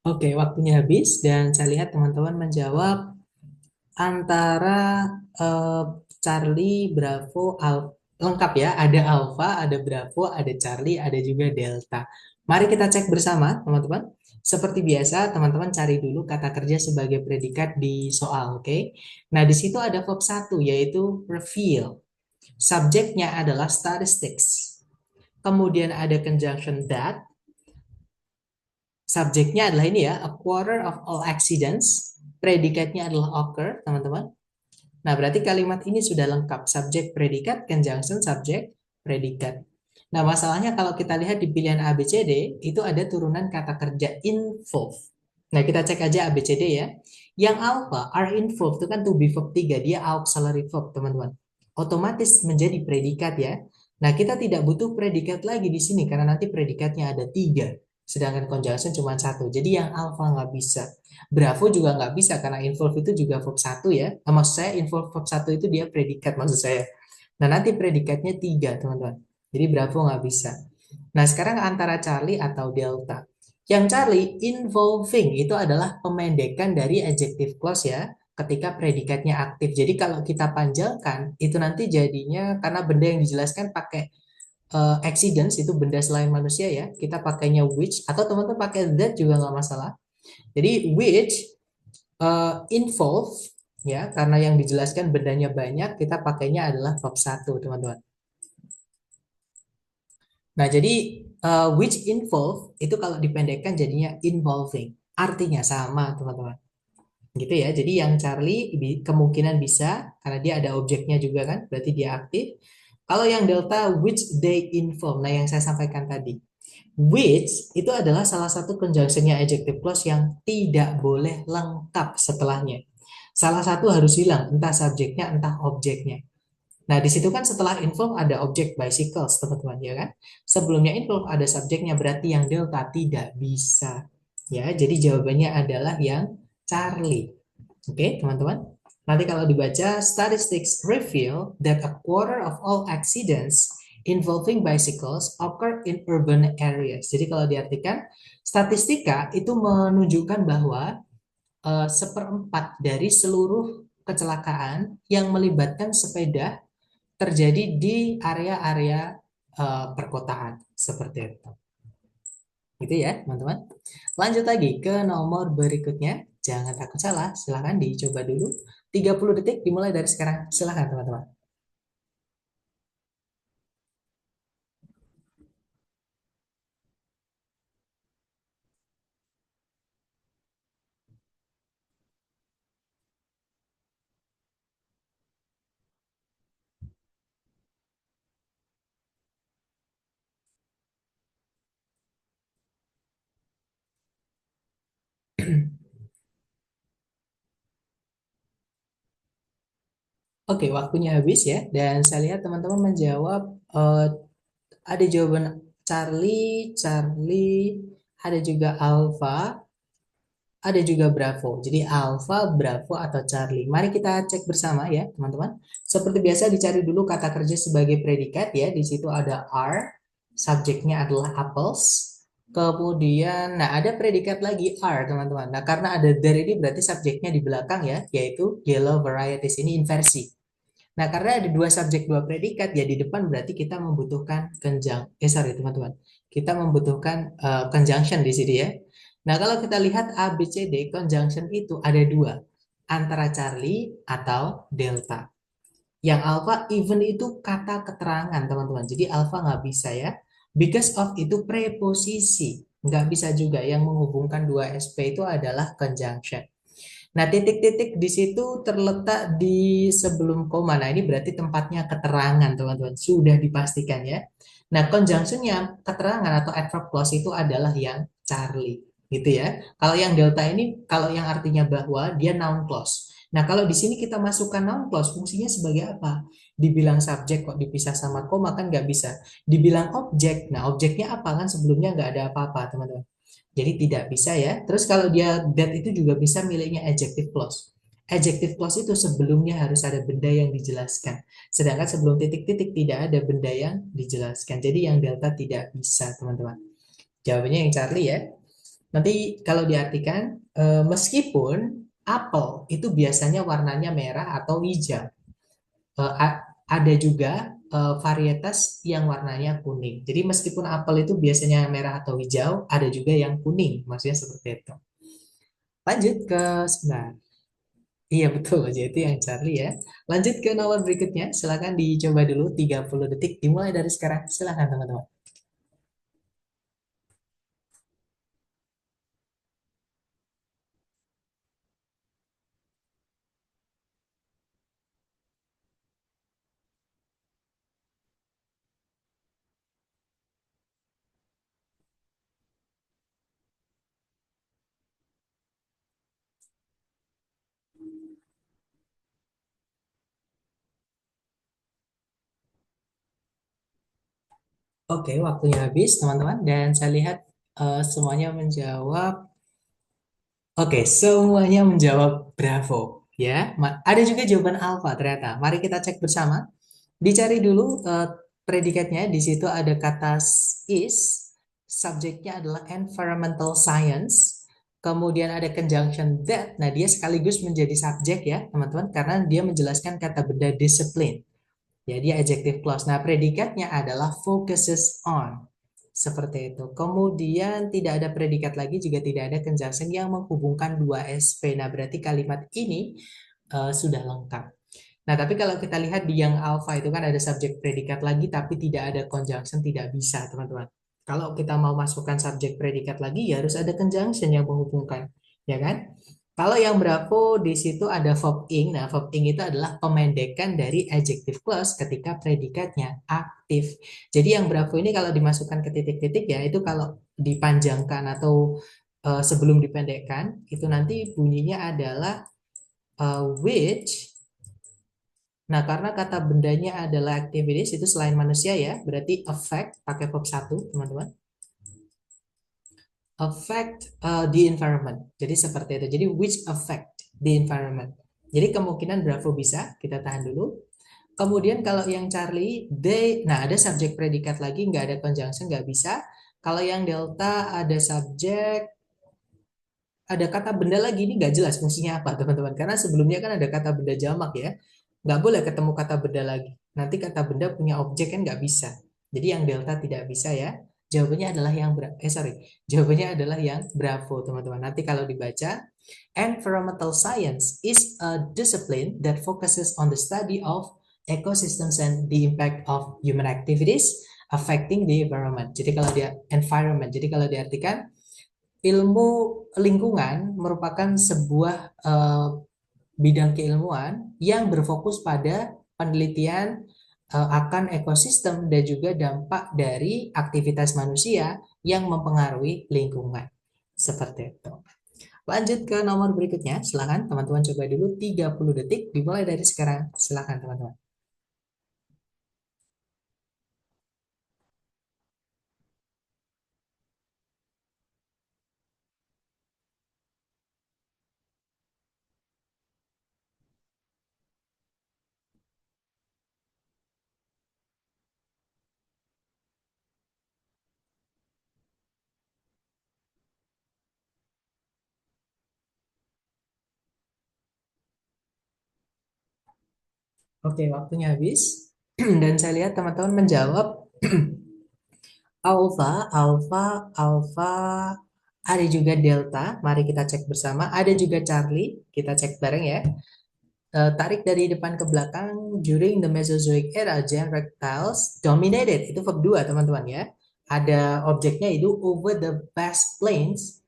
Oke, waktunya habis dan saya lihat teman-teman menjawab antara eh, Charlie, Bravo, lengkap ya. Ada Alpha, ada Bravo, ada Charlie, ada juga Delta. Mari kita cek bersama, teman-teman. Seperti biasa, teman-teman cari dulu kata kerja sebagai predikat di soal, oke? Nah, di situ ada verb satu yaitu reveal. Subjeknya adalah statistics. Kemudian ada conjunction that. Subjeknya adalah ini ya, a quarter of all accidents. Predikatnya adalah occur, teman-teman. Nah, berarti kalimat ini sudah lengkap. Subjek, predikat, conjunction, subjek, predikat. Nah, masalahnya kalau kita lihat di pilihan A, B, C, D, itu ada turunan kata kerja involve. Nah, kita cek aja A, B, C, D ya. Yang alpha, are involved, itu kan to be verb 3. Dia auxiliary verb, teman-teman. Otomatis menjadi predikat ya. Nah, kita tidak butuh predikat lagi di sini, karena nanti predikatnya ada 3. Sedangkan conjunction cuma 1. Jadi yang alpha nggak bisa. Bravo juga nggak bisa karena involve itu juga verb satu ya. Maksud saya involve verb satu itu dia predikat maksud saya. Nah nanti predikatnya 3 teman-teman. Jadi Bravo nggak bisa. Nah sekarang antara Charlie atau Delta. Yang Charlie involving itu adalah pemendekan dari adjective clause ya. Ketika predikatnya aktif. Jadi kalau kita panjangkan itu nanti jadinya karena benda yang dijelaskan pakai accidents itu benda selain manusia ya. Kita pakainya which atau teman-teman pakai that juga nggak masalah. Jadi which involve ya karena yang dijelaskan bendanya banyak kita pakainya adalah verb satu teman-teman. Nah jadi which involve itu kalau dipendekkan jadinya involving artinya sama teman-teman. Gitu ya. Jadi yang Charlie kemungkinan bisa karena dia ada objeknya juga kan, berarti dia aktif. Kalau yang delta which they inform, nah yang saya sampaikan tadi. Which itu adalah salah satu conjunctionnya adjective clause yang tidak boleh lengkap setelahnya. Salah satu harus hilang, entah subjeknya, entah objeknya. Nah, di situ kan setelah involve ada objek bicycles, teman-teman, ya kan? Sebelumnya involve ada subjeknya, berarti yang delta tidak bisa. Ya, jadi jawabannya adalah yang Charlie. Oke, teman-teman. Nanti kalau dibaca, statistics reveal that a quarter of all accidents involving bicycles occur in urban areas. Jadi kalau diartikan, statistika itu menunjukkan bahwa seperempat dari seluruh kecelakaan yang melibatkan sepeda terjadi di area-area perkotaan seperti itu. Gitu ya, teman-teman. Lanjut lagi ke nomor berikutnya. Jangan takut salah, silahkan dicoba dulu. 30 detik dimulai dari sekarang. Silahkan, teman-teman. Oke, waktunya habis ya. Dan saya lihat teman-teman menjawab eh, ada jawaban Charlie, Charlie, ada juga Alpha, ada juga Bravo. Jadi Alpha, Bravo, atau Charlie. Mari kita cek bersama ya, teman-teman. Seperti biasa dicari dulu kata kerja sebagai predikat ya. Di situ ada are, subjeknya adalah apples. Kemudian, nah ada predikat lagi are, teman-teman. Nah, karena ada there ini berarti subjeknya di belakang ya, yaitu yellow varieties ini inversi. Nah, karena ada dua subjek, dua predikat, ya di depan berarti kita membutuhkan sorry teman-teman. Kita membutuhkan conjunction di sini ya. Nah, kalau kita lihat A, B, C, D, conjunction itu ada dua. Antara Charlie atau Delta. Yang alpha even itu kata keterangan, teman-teman. Jadi alpha nggak bisa ya. Because of itu preposisi. Nggak bisa juga. Yang menghubungkan dua SP itu adalah conjunction. Nah, titik-titik di situ terletak di sebelum koma. Nah, ini berarti tempatnya keterangan, teman-teman. Sudah dipastikan ya. Nah, conjunctionnya keterangan atau adverb clause itu adalah yang Charlie, gitu ya. Kalau yang delta ini, kalau yang artinya bahwa dia noun clause. Nah, kalau di sini kita masukkan noun clause, fungsinya sebagai apa? Dibilang subjek kok dipisah sama koma kan nggak bisa. Dibilang objek, nah objeknya apa kan sebelumnya nggak ada apa-apa, teman-teman. Jadi tidak bisa ya. Terus kalau dia that itu juga bisa miliknya adjective clause. Adjective clause itu sebelumnya harus ada benda yang dijelaskan. Sedangkan sebelum titik-titik tidak ada benda yang dijelaskan. Jadi yang delta tidak bisa, teman-teman. Jawabannya yang Charlie ya. Nanti kalau diartikan, meskipun apel itu biasanya warnanya merah atau hijau, ada juga varietas yang warnanya kuning. Jadi meskipun apel itu biasanya merah atau hijau, ada juga yang kuning. Maksudnya seperti itu. Lanjut ke sebelah. Iya betul, jadi yang Charlie ya. Lanjut ke nomor berikutnya. Silakan dicoba dulu 30 detik dimulai dari sekarang. Silakan teman-teman. Oke, waktunya habis teman-teman dan saya lihat semuanya menjawab. Oke, semuanya menjawab bravo ya. Ada juga jawaban alfa ternyata. Mari kita cek bersama. Dicari dulu predikatnya. Di situ ada kata is, subjeknya adalah environmental science. Kemudian ada conjunction that. Nah, dia sekaligus menjadi subjek ya, teman-teman, karena dia menjelaskan kata benda discipline. Ya, dia adjective clause. Nah, predikatnya adalah focuses on. Seperti itu. Kemudian tidak ada predikat lagi, juga tidak ada conjunction yang menghubungkan dua SP. Nah, berarti kalimat ini sudah lengkap. Nah, tapi kalau kita lihat di yang alpha itu kan ada subjek predikat lagi, tapi tidak ada conjunction, tidak bisa, teman-teman. Kalau kita mau masukkan subjek predikat lagi, ya harus ada conjunction yang menghubungkan, ya kan? Kalau yang Bravo di situ ada verb ing. Nah, verb ing itu adalah pemendekan dari adjective clause ketika predikatnya aktif. Jadi yang Bravo ini kalau dimasukkan ke titik-titik ya, itu kalau dipanjangkan atau sebelum dipendekkan, itu nanti bunyinya adalah which. Nah, karena kata bendanya adalah activities, itu selain manusia ya, berarti affect, pakai verb satu, teman-teman. Affect the environment. Jadi seperti itu. Jadi which affect the environment. Jadi kemungkinan Bravo bisa, kita tahan dulu. Kemudian kalau yang Charlie, they, nah ada subjek predikat lagi, nggak ada conjunction, nggak bisa. Kalau yang Delta ada subjek, ada kata benda lagi, ini nggak jelas fungsinya apa teman-teman. Karena sebelumnya kan ada kata benda jamak ya. Nggak boleh ketemu kata benda lagi. Nanti kata benda punya objek kan nggak bisa. Jadi yang Delta tidak bisa ya. Jawabannya adalah yang jawabannya adalah yang Bravo teman-teman. Nanti kalau dibaca, environmental science is a discipline that focuses on the study of ecosystems and the impact of human activities affecting the environment. Jadi kalau dia environment, jadi kalau diartikan ilmu lingkungan merupakan sebuah bidang keilmuan yang berfokus pada penelitian akan ekosistem dan juga dampak dari aktivitas manusia yang mempengaruhi lingkungan. Seperti itu. Lanjut ke nomor berikutnya. Silakan teman-teman coba dulu 30 detik dimulai dari sekarang. Silakan teman-teman. Oke, waktunya habis. Dan saya lihat teman-teman menjawab alpha, alpha, alpha. Ada juga delta. Mari kita cek bersama. Ada juga Charlie. Kita cek bareng ya. Tarik dari depan ke belakang. During the Mesozoic era, giant reptiles dominated. Itu verb 2, teman-teman ya. Ada objeknya itu over the vast plains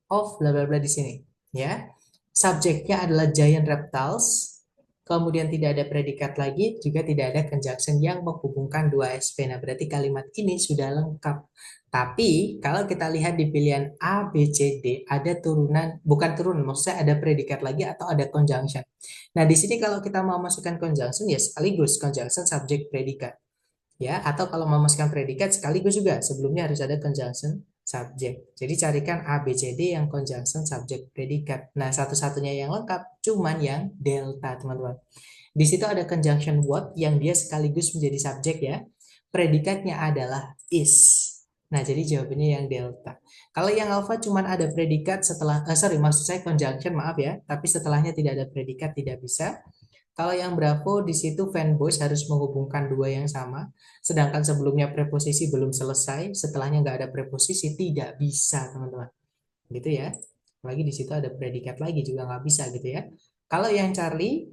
of bla bla bla di sini ya. Subjeknya adalah giant reptiles. Kemudian tidak ada predikat lagi, juga tidak ada conjunction yang menghubungkan dua SP. Nah, berarti kalimat ini sudah lengkap. Tapi kalau kita lihat di pilihan A, B, C, D, ada turunan, bukan turunan, maksudnya ada predikat lagi atau ada conjunction. Nah, di sini kalau kita mau masukkan conjunction, ya sekaligus conjunction subjek predikat ya, atau kalau memasukkan predikat sekaligus juga sebelumnya harus ada conjunction subject. Jadi carikan A B C D yang conjunction subject predikat. Nah, satu-satunya yang lengkap cuman yang delta, teman-teman. Di situ ada conjunction what yang dia sekaligus menjadi subjek ya. Predikatnya adalah is. Nah, jadi jawabannya yang delta. Kalau yang alpha cuman ada predikat setelah, sorry, maksud saya conjunction, maaf ya, tapi setelahnya tidak ada predikat, tidak bisa. Kalau yang Bravo di situ fanboys harus menghubungkan dua yang sama, sedangkan sebelumnya preposisi belum selesai, setelahnya nggak ada preposisi, tidak bisa teman-teman. Gitu ya. Lagi di situ ada predikat lagi juga nggak bisa gitu ya. Kalau yang Charlie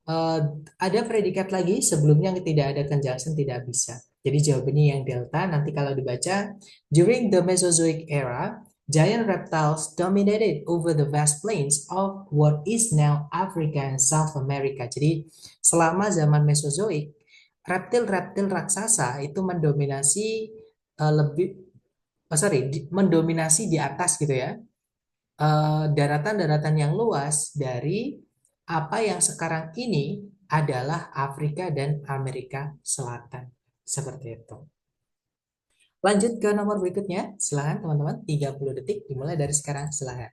eh, ada predikat lagi sebelumnya tidak ada conjunction, tidak bisa. Jadi jawabannya yang delta. Nanti kalau dibaca, during the Mesozoic era, giant reptiles dominated over the vast plains of what is now Africa and South America. Jadi selama zaman Mesozoik, reptil-reptil raksasa itu mendominasi lebih, mendominasi di atas gitu ya, daratan-daratan yang luas dari apa yang sekarang ini adalah Afrika dan Amerika Selatan. Seperti itu. Lanjut ke nomor berikutnya. Silahkan teman-teman, 30 detik dimulai dari sekarang. Silahkan.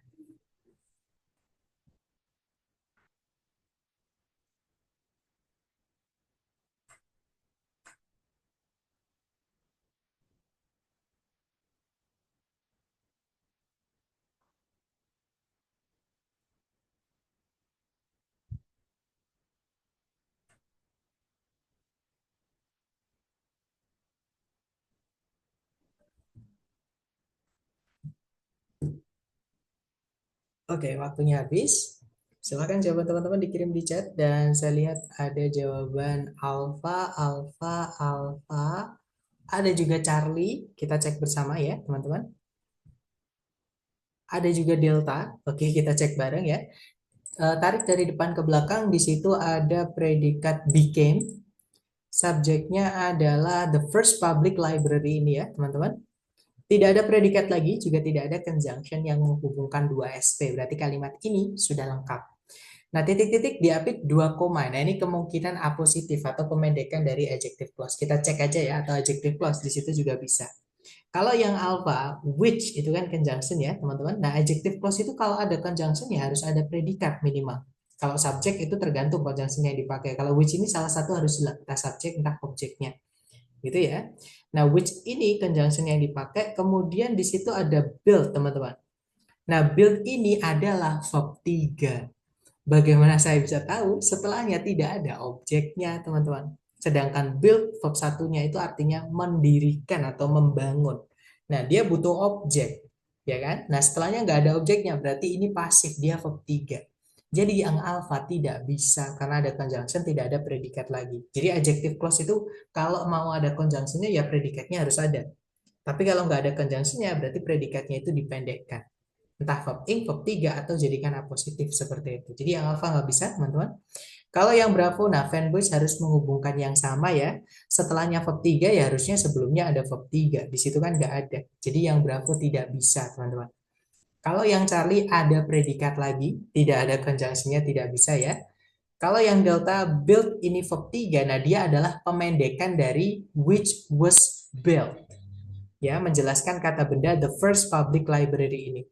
Oke, waktunya habis. Silahkan jawaban teman-teman dikirim di chat dan saya lihat ada jawaban alfa, alfa, alfa. Ada juga Charlie. Kita cek bersama ya, teman-teman. ada juga delta. Oke, kita cek bareng ya. Tarik dari depan ke belakang, di situ ada predikat became. Subjeknya adalah the first public library ini ya, teman-teman. Tidak ada predikat lagi, juga tidak ada conjunction yang menghubungkan dua ST. Berarti kalimat ini sudah lengkap. Nah, titik-titik diapit dua koma. Nah, ini kemungkinan apositif atau pemendekan dari adjective clause. Kita cek aja ya, atau adjective clause di situ juga bisa. Kalau yang alpha, which itu kan conjunction ya, teman-teman. Nah, adjective clause itu kalau ada conjunction ya harus ada predikat minimal. Kalau subjek itu tergantung conjunction yang dipakai. Kalau which ini salah satu harus entah subjek entah objeknya. Gitu ya. Nah, which ini conjunction yang dipakai, kemudian di situ ada build, teman-teman. Nah, build ini adalah verb 3. Bagaimana saya bisa tahu? Setelahnya tidak ada objeknya, teman-teman. Sedangkan build verb satunya itu artinya mendirikan atau membangun. Nah, dia butuh objek, ya kan? Nah, setelahnya nggak ada objeknya, berarti ini pasif, dia verb 3. Jadi yang alpha tidak bisa karena ada conjunction, tidak ada predikat lagi. Jadi adjective clause itu kalau mau ada conjunctionnya ya predikatnya harus ada. Tapi kalau nggak ada conjunctionnya berarti predikatnya itu dipendekkan. Entah verb ing, verb 3, atau jadikan apositif seperti itu. Jadi yang alpha nggak bisa, teman-teman. Kalau yang bravo, nah fanboys harus menghubungkan yang sama ya. Setelahnya verb 3 ya harusnya sebelumnya ada verb 3. Di situ kan nggak ada. Jadi yang bravo tidak bisa, teman-teman. Kalau yang Charlie ada predikat lagi, tidak ada conjunctionnya, tidak bisa ya. Kalau yang delta build ini verb 3, nah dia adalah pemendekan dari which was built. Ya, menjelaskan kata benda the first public library ini.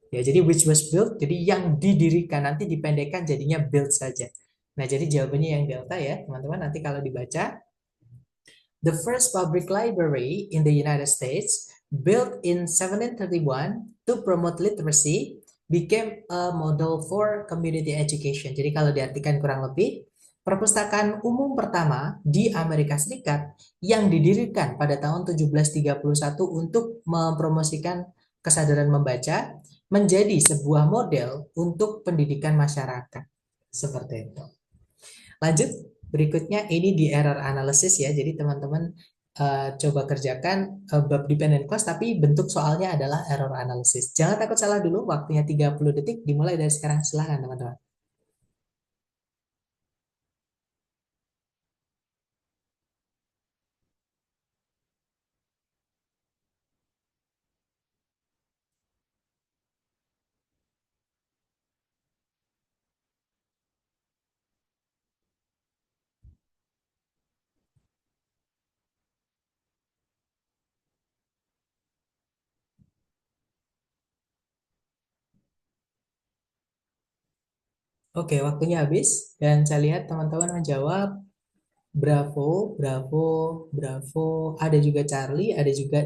Ya, jadi which was built, jadi yang didirikan, nanti dipendekkan jadinya build saja. Nah, jadi jawabannya yang delta ya, teman-teman. Nanti kalau dibaca, the first public library in the United States, built in 1731 to promote literacy, became a model for community education. Jadi kalau diartikan kurang lebih, perpustakaan umum pertama di Amerika Serikat yang didirikan pada tahun 1731 untuk mempromosikan kesadaran membaca menjadi sebuah model untuk pendidikan masyarakat. Seperti itu. Lanjut, berikutnya ini di error analysis ya. Jadi teman-teman coba kerjakan bab dependent clause tapi bentuk soalnya adalah error analysis. Jangan takut salah dulu, waktunya 30 detik dimulai dari sekarang. Silahkan teman-teman. Oke, waktunya habis dan saya lihat teman-teman menjawab Bravo, Bravo, Bravo. Ada juga Charlie, ada juga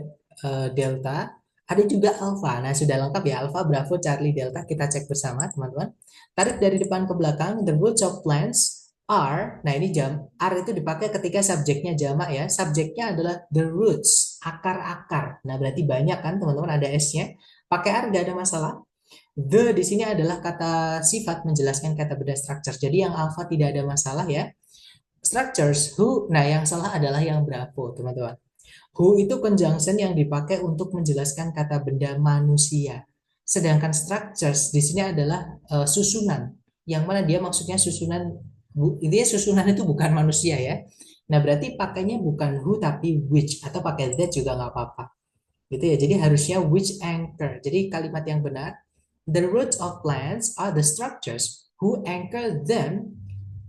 Delta, ada juga Alpha. Nah, sudah lengkap ya Alpha, Bravo, Charlie, Delta. Kita cek bersama, teman-teman. Tarik dari depan ke belakang. The roots of plants are. Nah, ini are itu dipakai ketika subjeknya jamak ya. Subjeknya adalah the roots, akar-akar. Nah, berarti banyak kan, teman-teman, ada S-nya. Pakai are nggak ada masalah. The di sini adalah kata sifat menjelaskan kata benda structure. Jadi yang alpha tidak ada masalah ya. Structures who, nah yang salah adalah yang bravo, teman-teman. Who itu conjunction yang dipakai untuk menjelaskan kata benda manusia. Sedangkan structures di sini adalah susunan. Yang mana dia maksudnya susunan, intinya susunan itu bukan manusia ya. Nah berarti pakainya bukan who tapi which, atau pakai that juga nggak apa-apa. Gitu ya, jadi harusnya which anchor. Jadi kalimat yang benar, the roots of plants are the structures who anchor them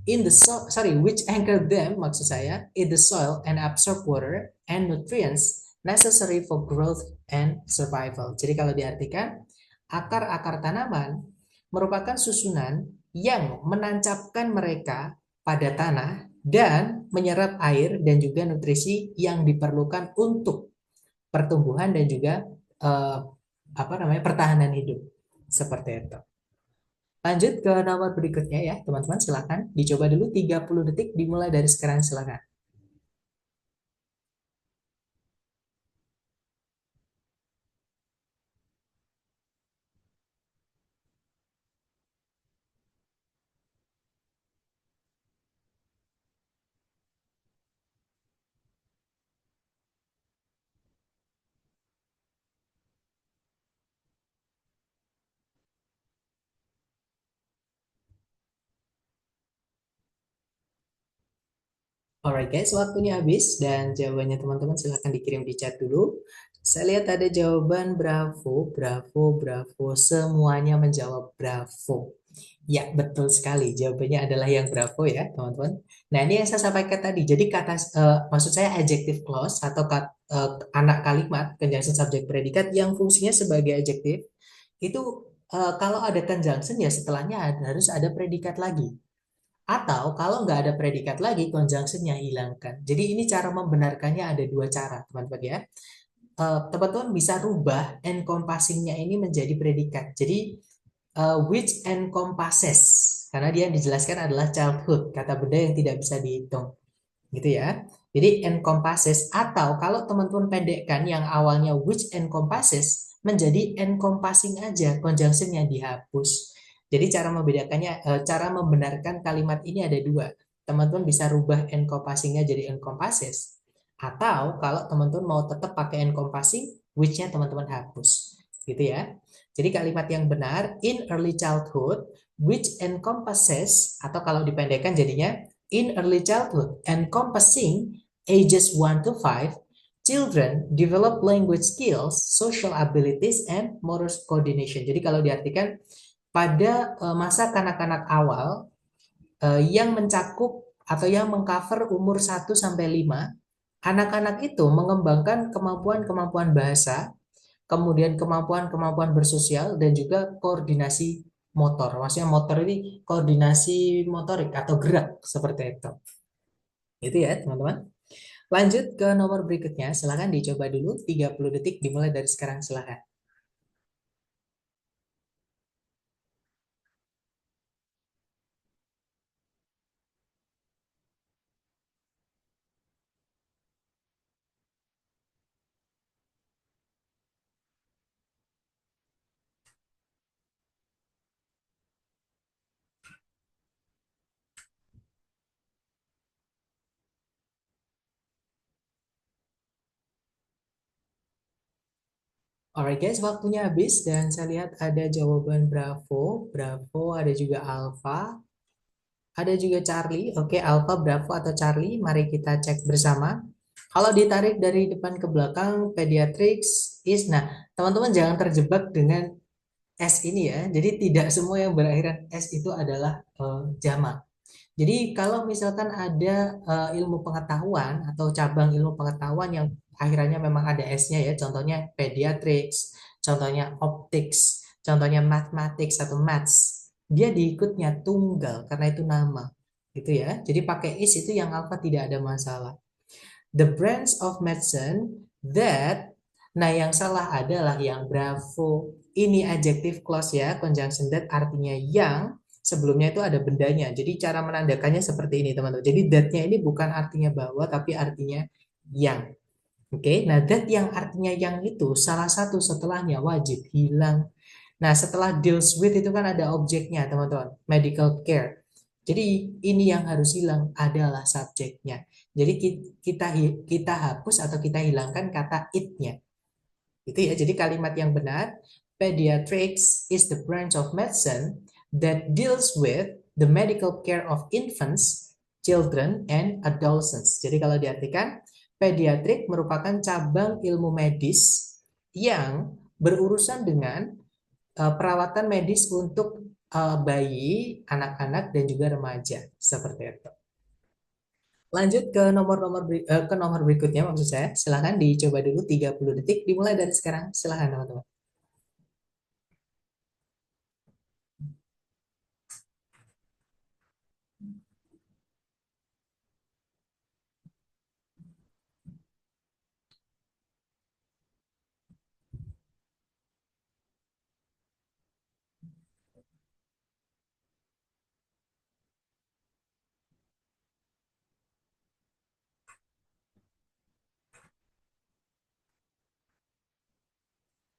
in the soil, sorry, which anchor them, maksud saya, in the soil and absorb water and nutrients necessary for growth and survival. Jadi kalau diartikan, akar-akar tanaman merupakan susunan yang menancapkan mereka pada tanah dan menyerap air dan juga nutrisi yang diperlukan untuk pertumbuhan dan juga eh, apa namanya pertahanan hidup seperti itu. Lanjut ke nomor berikutnya ya, teman-teman silakan dicoba dulu 30 detik dimulai dari sekarang silakan. Alright guys, waktunya habis dan jawabannya teman-teman silahkan dikirim di chat dulu. Saya lihat ada jawaban bravo, bravo, bravo. Semuanya menjawab bravo. Ya, betul sekali. Jawabannya adalah yang bravo ya, teman-teman. Nah, ini yang saya sampaikan tadi. Jadi kata, maksud saya adjective clause atau anak kalimat, conjunction subject predikat yang fungsinya sebagai adjektif, itu kalau ada conjunction ya setelahnya harus ada predikat lagi. Atau kalau nggak ada predikat lagi, conjunctionnya hilangkan. Jadi ini cara membenarkannya ada dua cara, teman-teman ya. Teman-teman bisa rubah encompassing-nya ini menjadi predikat. Jadi which encompasses, karena dia yang dijelaskan adalah childhood, kata benda yang tidak bisa dihitung, gitu ya. Jadi encompasses, atau kalau teman-teman pendekkan yang awalnya which encompasses menjadi encompassing aja, conjunctionnya dihapus. Jadi cara membedakannya, cara membenarkan kalimat ini ada dua. Teman-teman bisa rubah encompassingnya jadi encompasses, atau kalau teman-teman mau tetap pakai encompassing, which-nya teman-teman hapus, gitu ya. Jadi kalimat yang benar in early childhood, which encompasses, atau kalau dipendekkan jadinya in early childhood, encompassing ages 1 to 5, children develop language skills, social abilities, and motor coordination. Jadi kalau diartikan pada masa kanak-kanak awal yang mencakup atau yang mengcover umur 1 sampai 5, anak-anak itu mengembangkan kemampuan-kemampuan bahasa, kemudian kemampuan-kemampuan bersosial, dan juga koordinasi motor. Maksudnya motor ini koordinasi motorik atau gerak seperti itu. Itu ya, teman-teman. Lanjut ke nomor berikutnya. Silahkan dicoba dulu 30 detik dimulai dari sekarang. Silahkan. Alright guys, waktunya habis dan saya lihat ada jawaban Bravo, Bravo, ada juga Alpha, ada juga Charlie. Oke, Alpha, Bravo atau Charlie, mari kita cek bersama. Kalau ditarik dari depan ke belakang, pediatrics is, nah teman-teman jangan terjebak dengan S ini ya. Jadi tidak semua yang berakhiran S itu adalah jamak. Jadi kalau misalkan ada ilmu pengetahuan atau cabang ilmu pengetahuan yang akhirannya memang ada S-nya ya, contohnya pediatrics, contohnya optics, contohnya mathematics atau maths, dia diikutnya tunggal karena itu nama, gitu ya. Jadi pakai is itu yang alpha tidak ada masalah. The branch of medicine that, nah yang salah adalah yang bravo. Ini adjective clause ya, conjunction that artinya yang, sebelumnya itu ada bendanya. Jadi cara menandakannya seperti ini teman-teman. Jadi that-nya ini bukan artinya bahwa, tapi artinya yang. Oke, nah that yang artinya yang itu salah satu setelahnya wajib hilang. Nah, setelah deals with itu kan ada objeknya, teman-teman. Medical care. Jadi ini yang harus hilang adalah subjeknya. Jadi kita hapus atau kita hilangkan kata it-nya. Itu ya. Jadi kalimat yang benar, pediatrics is the branch of medicine that deals with the medical care of infants, children, and adolescents. Jadi kalau diartikan, pediatrik merupakan cabang ilmu medis yang berurusan dengan perawatan medis untuk bayi, anak-anak, dan juga remaja. Seperti itu. Lanjut ke ke nomor berikutnya maksud saya. Silahkan dicoba dulu 30 detik dimulai dari sekarang. Silahkan teman-teman.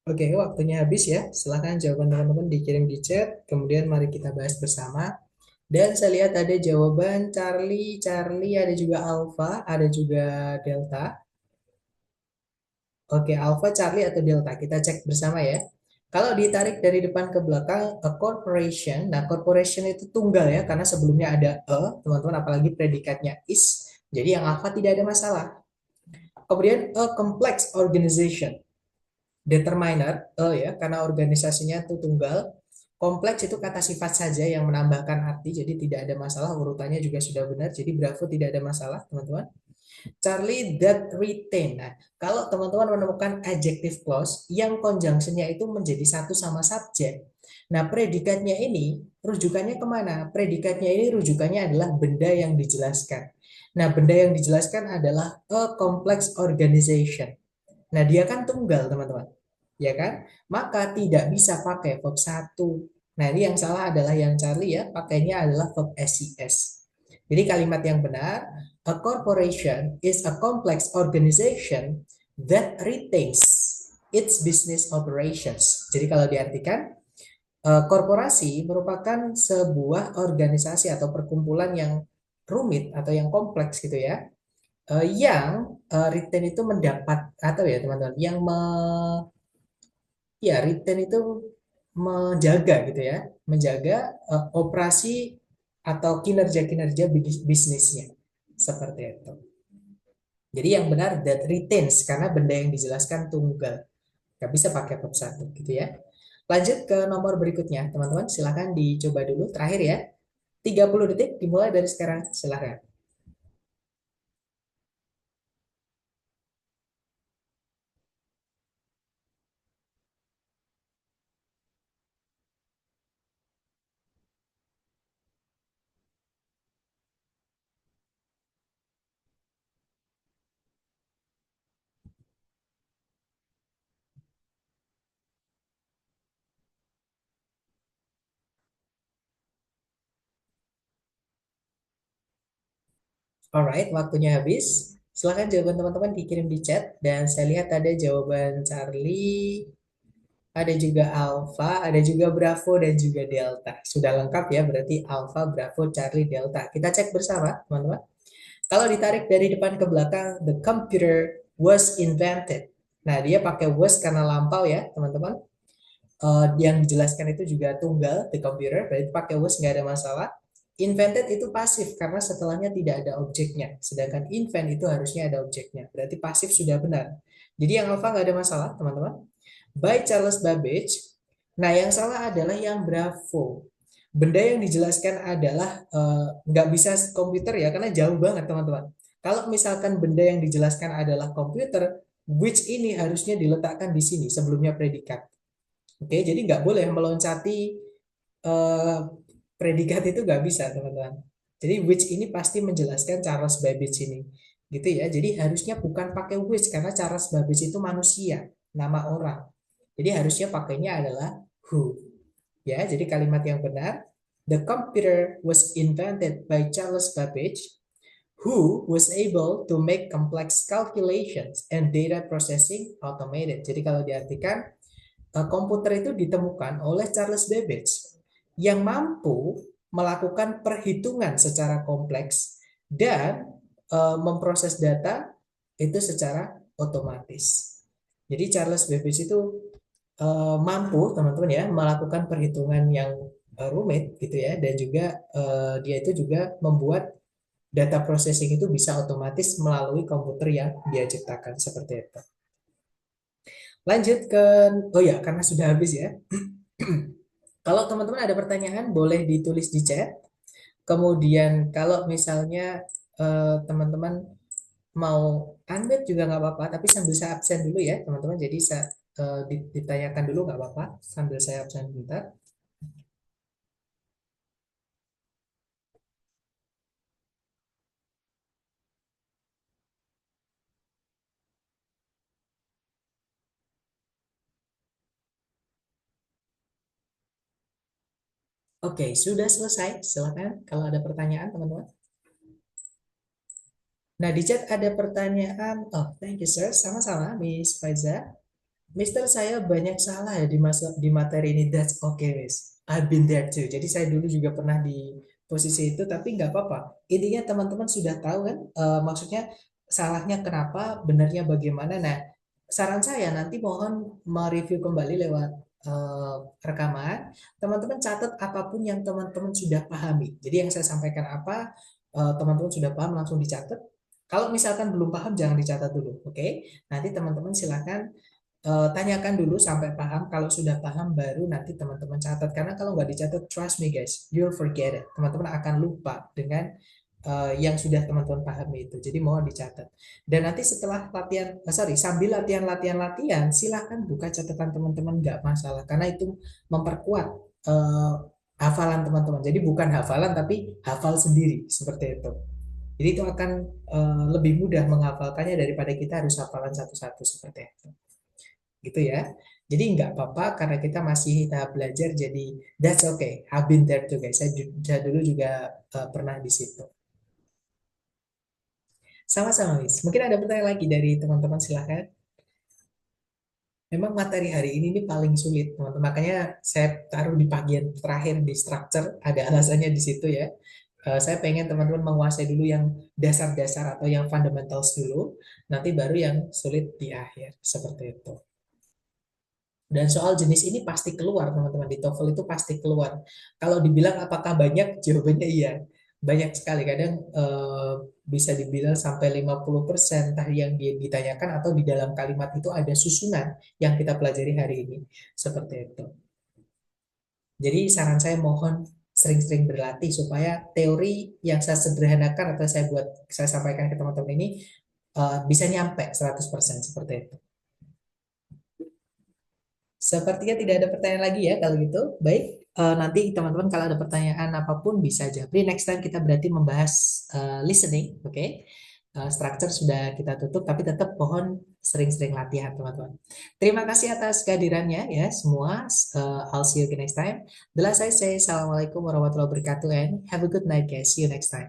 Oke, waktunya habis ya. Silahkan jawaban teman-teman dikirim di chat. Kemudian mari kita bahas bersama. Dan saya lihat ada jawaban Charlie, Charlie, ada juga Alpha, ada juga Delta. Oke, Alpha, Charlie, atau Delta. Kita cek bersama ya. Kalau ditarik dari depan ke belakang, a corporation. Nah, corporation itu tunggal ya, karena sebelumnya ada teman-teman, apalagi predikatnya is. Jadi yang alpha tidak ada masalah. Kemudian a complex organization. Determiner, ya, karena organisasinya itu tunggal. Kompleks itu kata sifat saja yang menambahkan arti, jadi tidak ada masalah, urutannya juga sudah benar, jadi Bravo tidak ada masalah, teman-teman. Charlie that retain. Nah, kalau teman-teman menemukan adjective clause yang conjunctionnya itu menjadi satu sama subjek, nah predikatnya ini rujukannya kemana? Predikatnya ini rujukannya adalah benda yang dijelaskan. Nah, benda yang dijelaskan adalah a complex organization. Nah, dia kan tunggal, teman-teman. Ya kan? Maka tidak bisa pakai verb satu. Nah, ini yang salah adalah yang Charlie ya, pakainya adalah verb SES. Jadi kalimat yang benar, a corporation is a complex organization that retains its business operations. Jadi kalau diartikan, korporasi merupakan sebuah organisasi atau perkumpulan yang rumit atau yang kompleks gitu ya, yang retain itu mendapat atau ya teman-teman yang ya retain itu menjaga gitu ya, menjaga operasi atau kinerja-kinerja bisnisnya seperti itu. Jadi yang benar that retains karena benda yang dijelaskan tunggal, nggak bisa pakai verb satu gitu ya. Lanjut ke nomor berikutnya teman-teman, silahkan dicoba dulu terakhir ya, 30 detik dimulai dari sekarang, silahkan. Alright, waktunya habis. Silahkan jawaban teman-teman dikirim di chat. Dan saya lihat ada jawaban Charlie, ada juga Alpha, ada juga Bravo, dan juga Delta. Sudah lengkap ya, berarti Alpha, Bravo, Charlie, Delta. Kita cek bersama, teman-teman. Kalau ditarik dari depan ke belakang, the computer was invented. Nah, dia pakai was karena lampau ya, teman-teman. Yang dijelaskan itu juga tunggal, the computer, berarti pakai was nggak ada masalah. Invented itu pasif karena setelahnya tidak ada objeknya. Sedangkan invent itu harusnya ada objeknya. Berarti pasif sudah benar. Jadi yang alpha nggak ada masalah, teman-teman. By Charles Babbage. Nah, yang salah adalah yang Bravo. Benda yang dijelaskan adalah nggak bisa komputer ya, karena jauh banget, teman-teman. Kalau misalkan benda yang dijelaskan adalah komputer, which ini harusnya diletakkan di sini sebelumnya predikat. Oke, jadi nggak boleh meloncati eh, predikat itu nggak bisa, teman-teman. Jadi which ini pasti menjelaskan Charles Babbage ini. Gitu ya. Jadi harusnya bukan pakai which karena Charles Babbage itu manusia, nama orang. Jadi harusnya pakainya adalah who. Ya, jadi kalimat yang benar, the computer was invented by Charles Babbage who was able to make complex calculations and data processing automated. Jadi kalau diartikan, komputer itu ditemukan oleh Charles Babbage yang mampu melakukan perhitungan secara kompleks dan memproses data itu secara otomatis. Jadi Charles Babbage itu mampu teman-teman ya melakukan perhitungan yang rumit gitu ya, dan juga dia itu juga membuat data processing itu bisa otomatis melalui komputer yang dia ciptakan seperti itu. Lanjut ke, oh ya, karena sudah habis ya. Kalau teman-teman ada pertanyaan boleh ditulis di chat. Kemudian kalau misalnya teman-teman mau unmute juga nggak apa-apa, tapi sambil saya absen dulu ya teman-teman. Jadi saya ditanyakan dulu nggak apa-apa sambil saya absen bentar. Oke, sudah selesai. Silakan kalau ada pertanyaan teman-teman. Nah, di chat ada pertanyaan. Oh, thank you sir. Sama-sama, Miss Faiza. Mister, saya banyak salah ya di materi ini. That's okay, Miss. I've been there too. Jadi saya dulu juga pernah di posisi itu, tapi nggak apa-apa. Intinya teman-teman sudah tahu kan, maksudnya salahnya kenapa, benarnya bagaimana. Nah, saran saya nanti mohon mereview kembali lewat eh, rekaman. Teman-teman catat apapun yang teman-teman sudah pahami. Jadi yang saya sampaikan apa, teman-teman sudah paham langsung dicatat. Kalau misalkan belum paham, jangan dicatat dulu, oke? Nanti teman-teman silakan tanyakan dulu sampai paham. Kalau sudah paham, baru nanti teman-teman catat. Karena kalau nggak dicatat, trust me guys, you'll forget it. Teman-teman akan lupa dengan yang sudah teman-teman pahami itu. Jadi mohon dicatat. Dan nanti setelah latihan, sorry, sambil latihan, silahkan buka catatan teman-teman, nggak masalah. Karena itu memperkuat eh, hafalan teman-teman. Jadi bukan hafalan, tapi hafal sendiri, seperti itu. Jadi itu akan lebih mudah menghafalkannya daripada kita harus hafalan satu-satu seperti itu. Gitu ya. Jadi nggak apa-apa karena kita masih tahap belajar, jadi that's okay. I've been there too guys. Saya dulu juga pernah di situ. Sama-sama, Miss. Mungkin ada pertanyaan lagi dari teman-teman, silahkan. Memang materi hari ini nih paling sulit, teman-teman. Makanya saya taruh di bagian terakhir di structure, ada alasannya di situ ya. Saya pengen teman-teman menguasai dulu yang dasar-dasar atau yang fundamentals dulu, nanti baru yang sulit di akhir, seperti itu. Dan soal jenis ini pasti keluar, teman-teman. Di TOEFL itu pasti keluar. Kalau dibilang apakah banyak, jawabannya iya. Banyak sekali. Kadang bisa dibilang sampai 50% entah yang ditanyakan atau di dalam kalimat itu ada susunan yang kita pelajari hari ini. Seperti itu. Jadi saran saya mohon sering-sering berlatih supaya teori yang saya sederhanakan atau saya sampaikan ke teman-teman ini bisa nyampe 100% seperti itu. Sepertinya tidak ada pertanyaan lagi ya kalau gitu. Baik, nanti teman-teman kalau ada pertanyaan apapun bisa japri. Next time kita berarti membahas listening, oke? Structure sudah kita tutup, tapi tetap mohon sering-sering latihan teman-teman. Terima kasih atas kehadirannya ya semua. I'll see you again next time. The last I say, Assalamualaikum warahmatullahi wabarakatuh and have a good night guys. See you next time.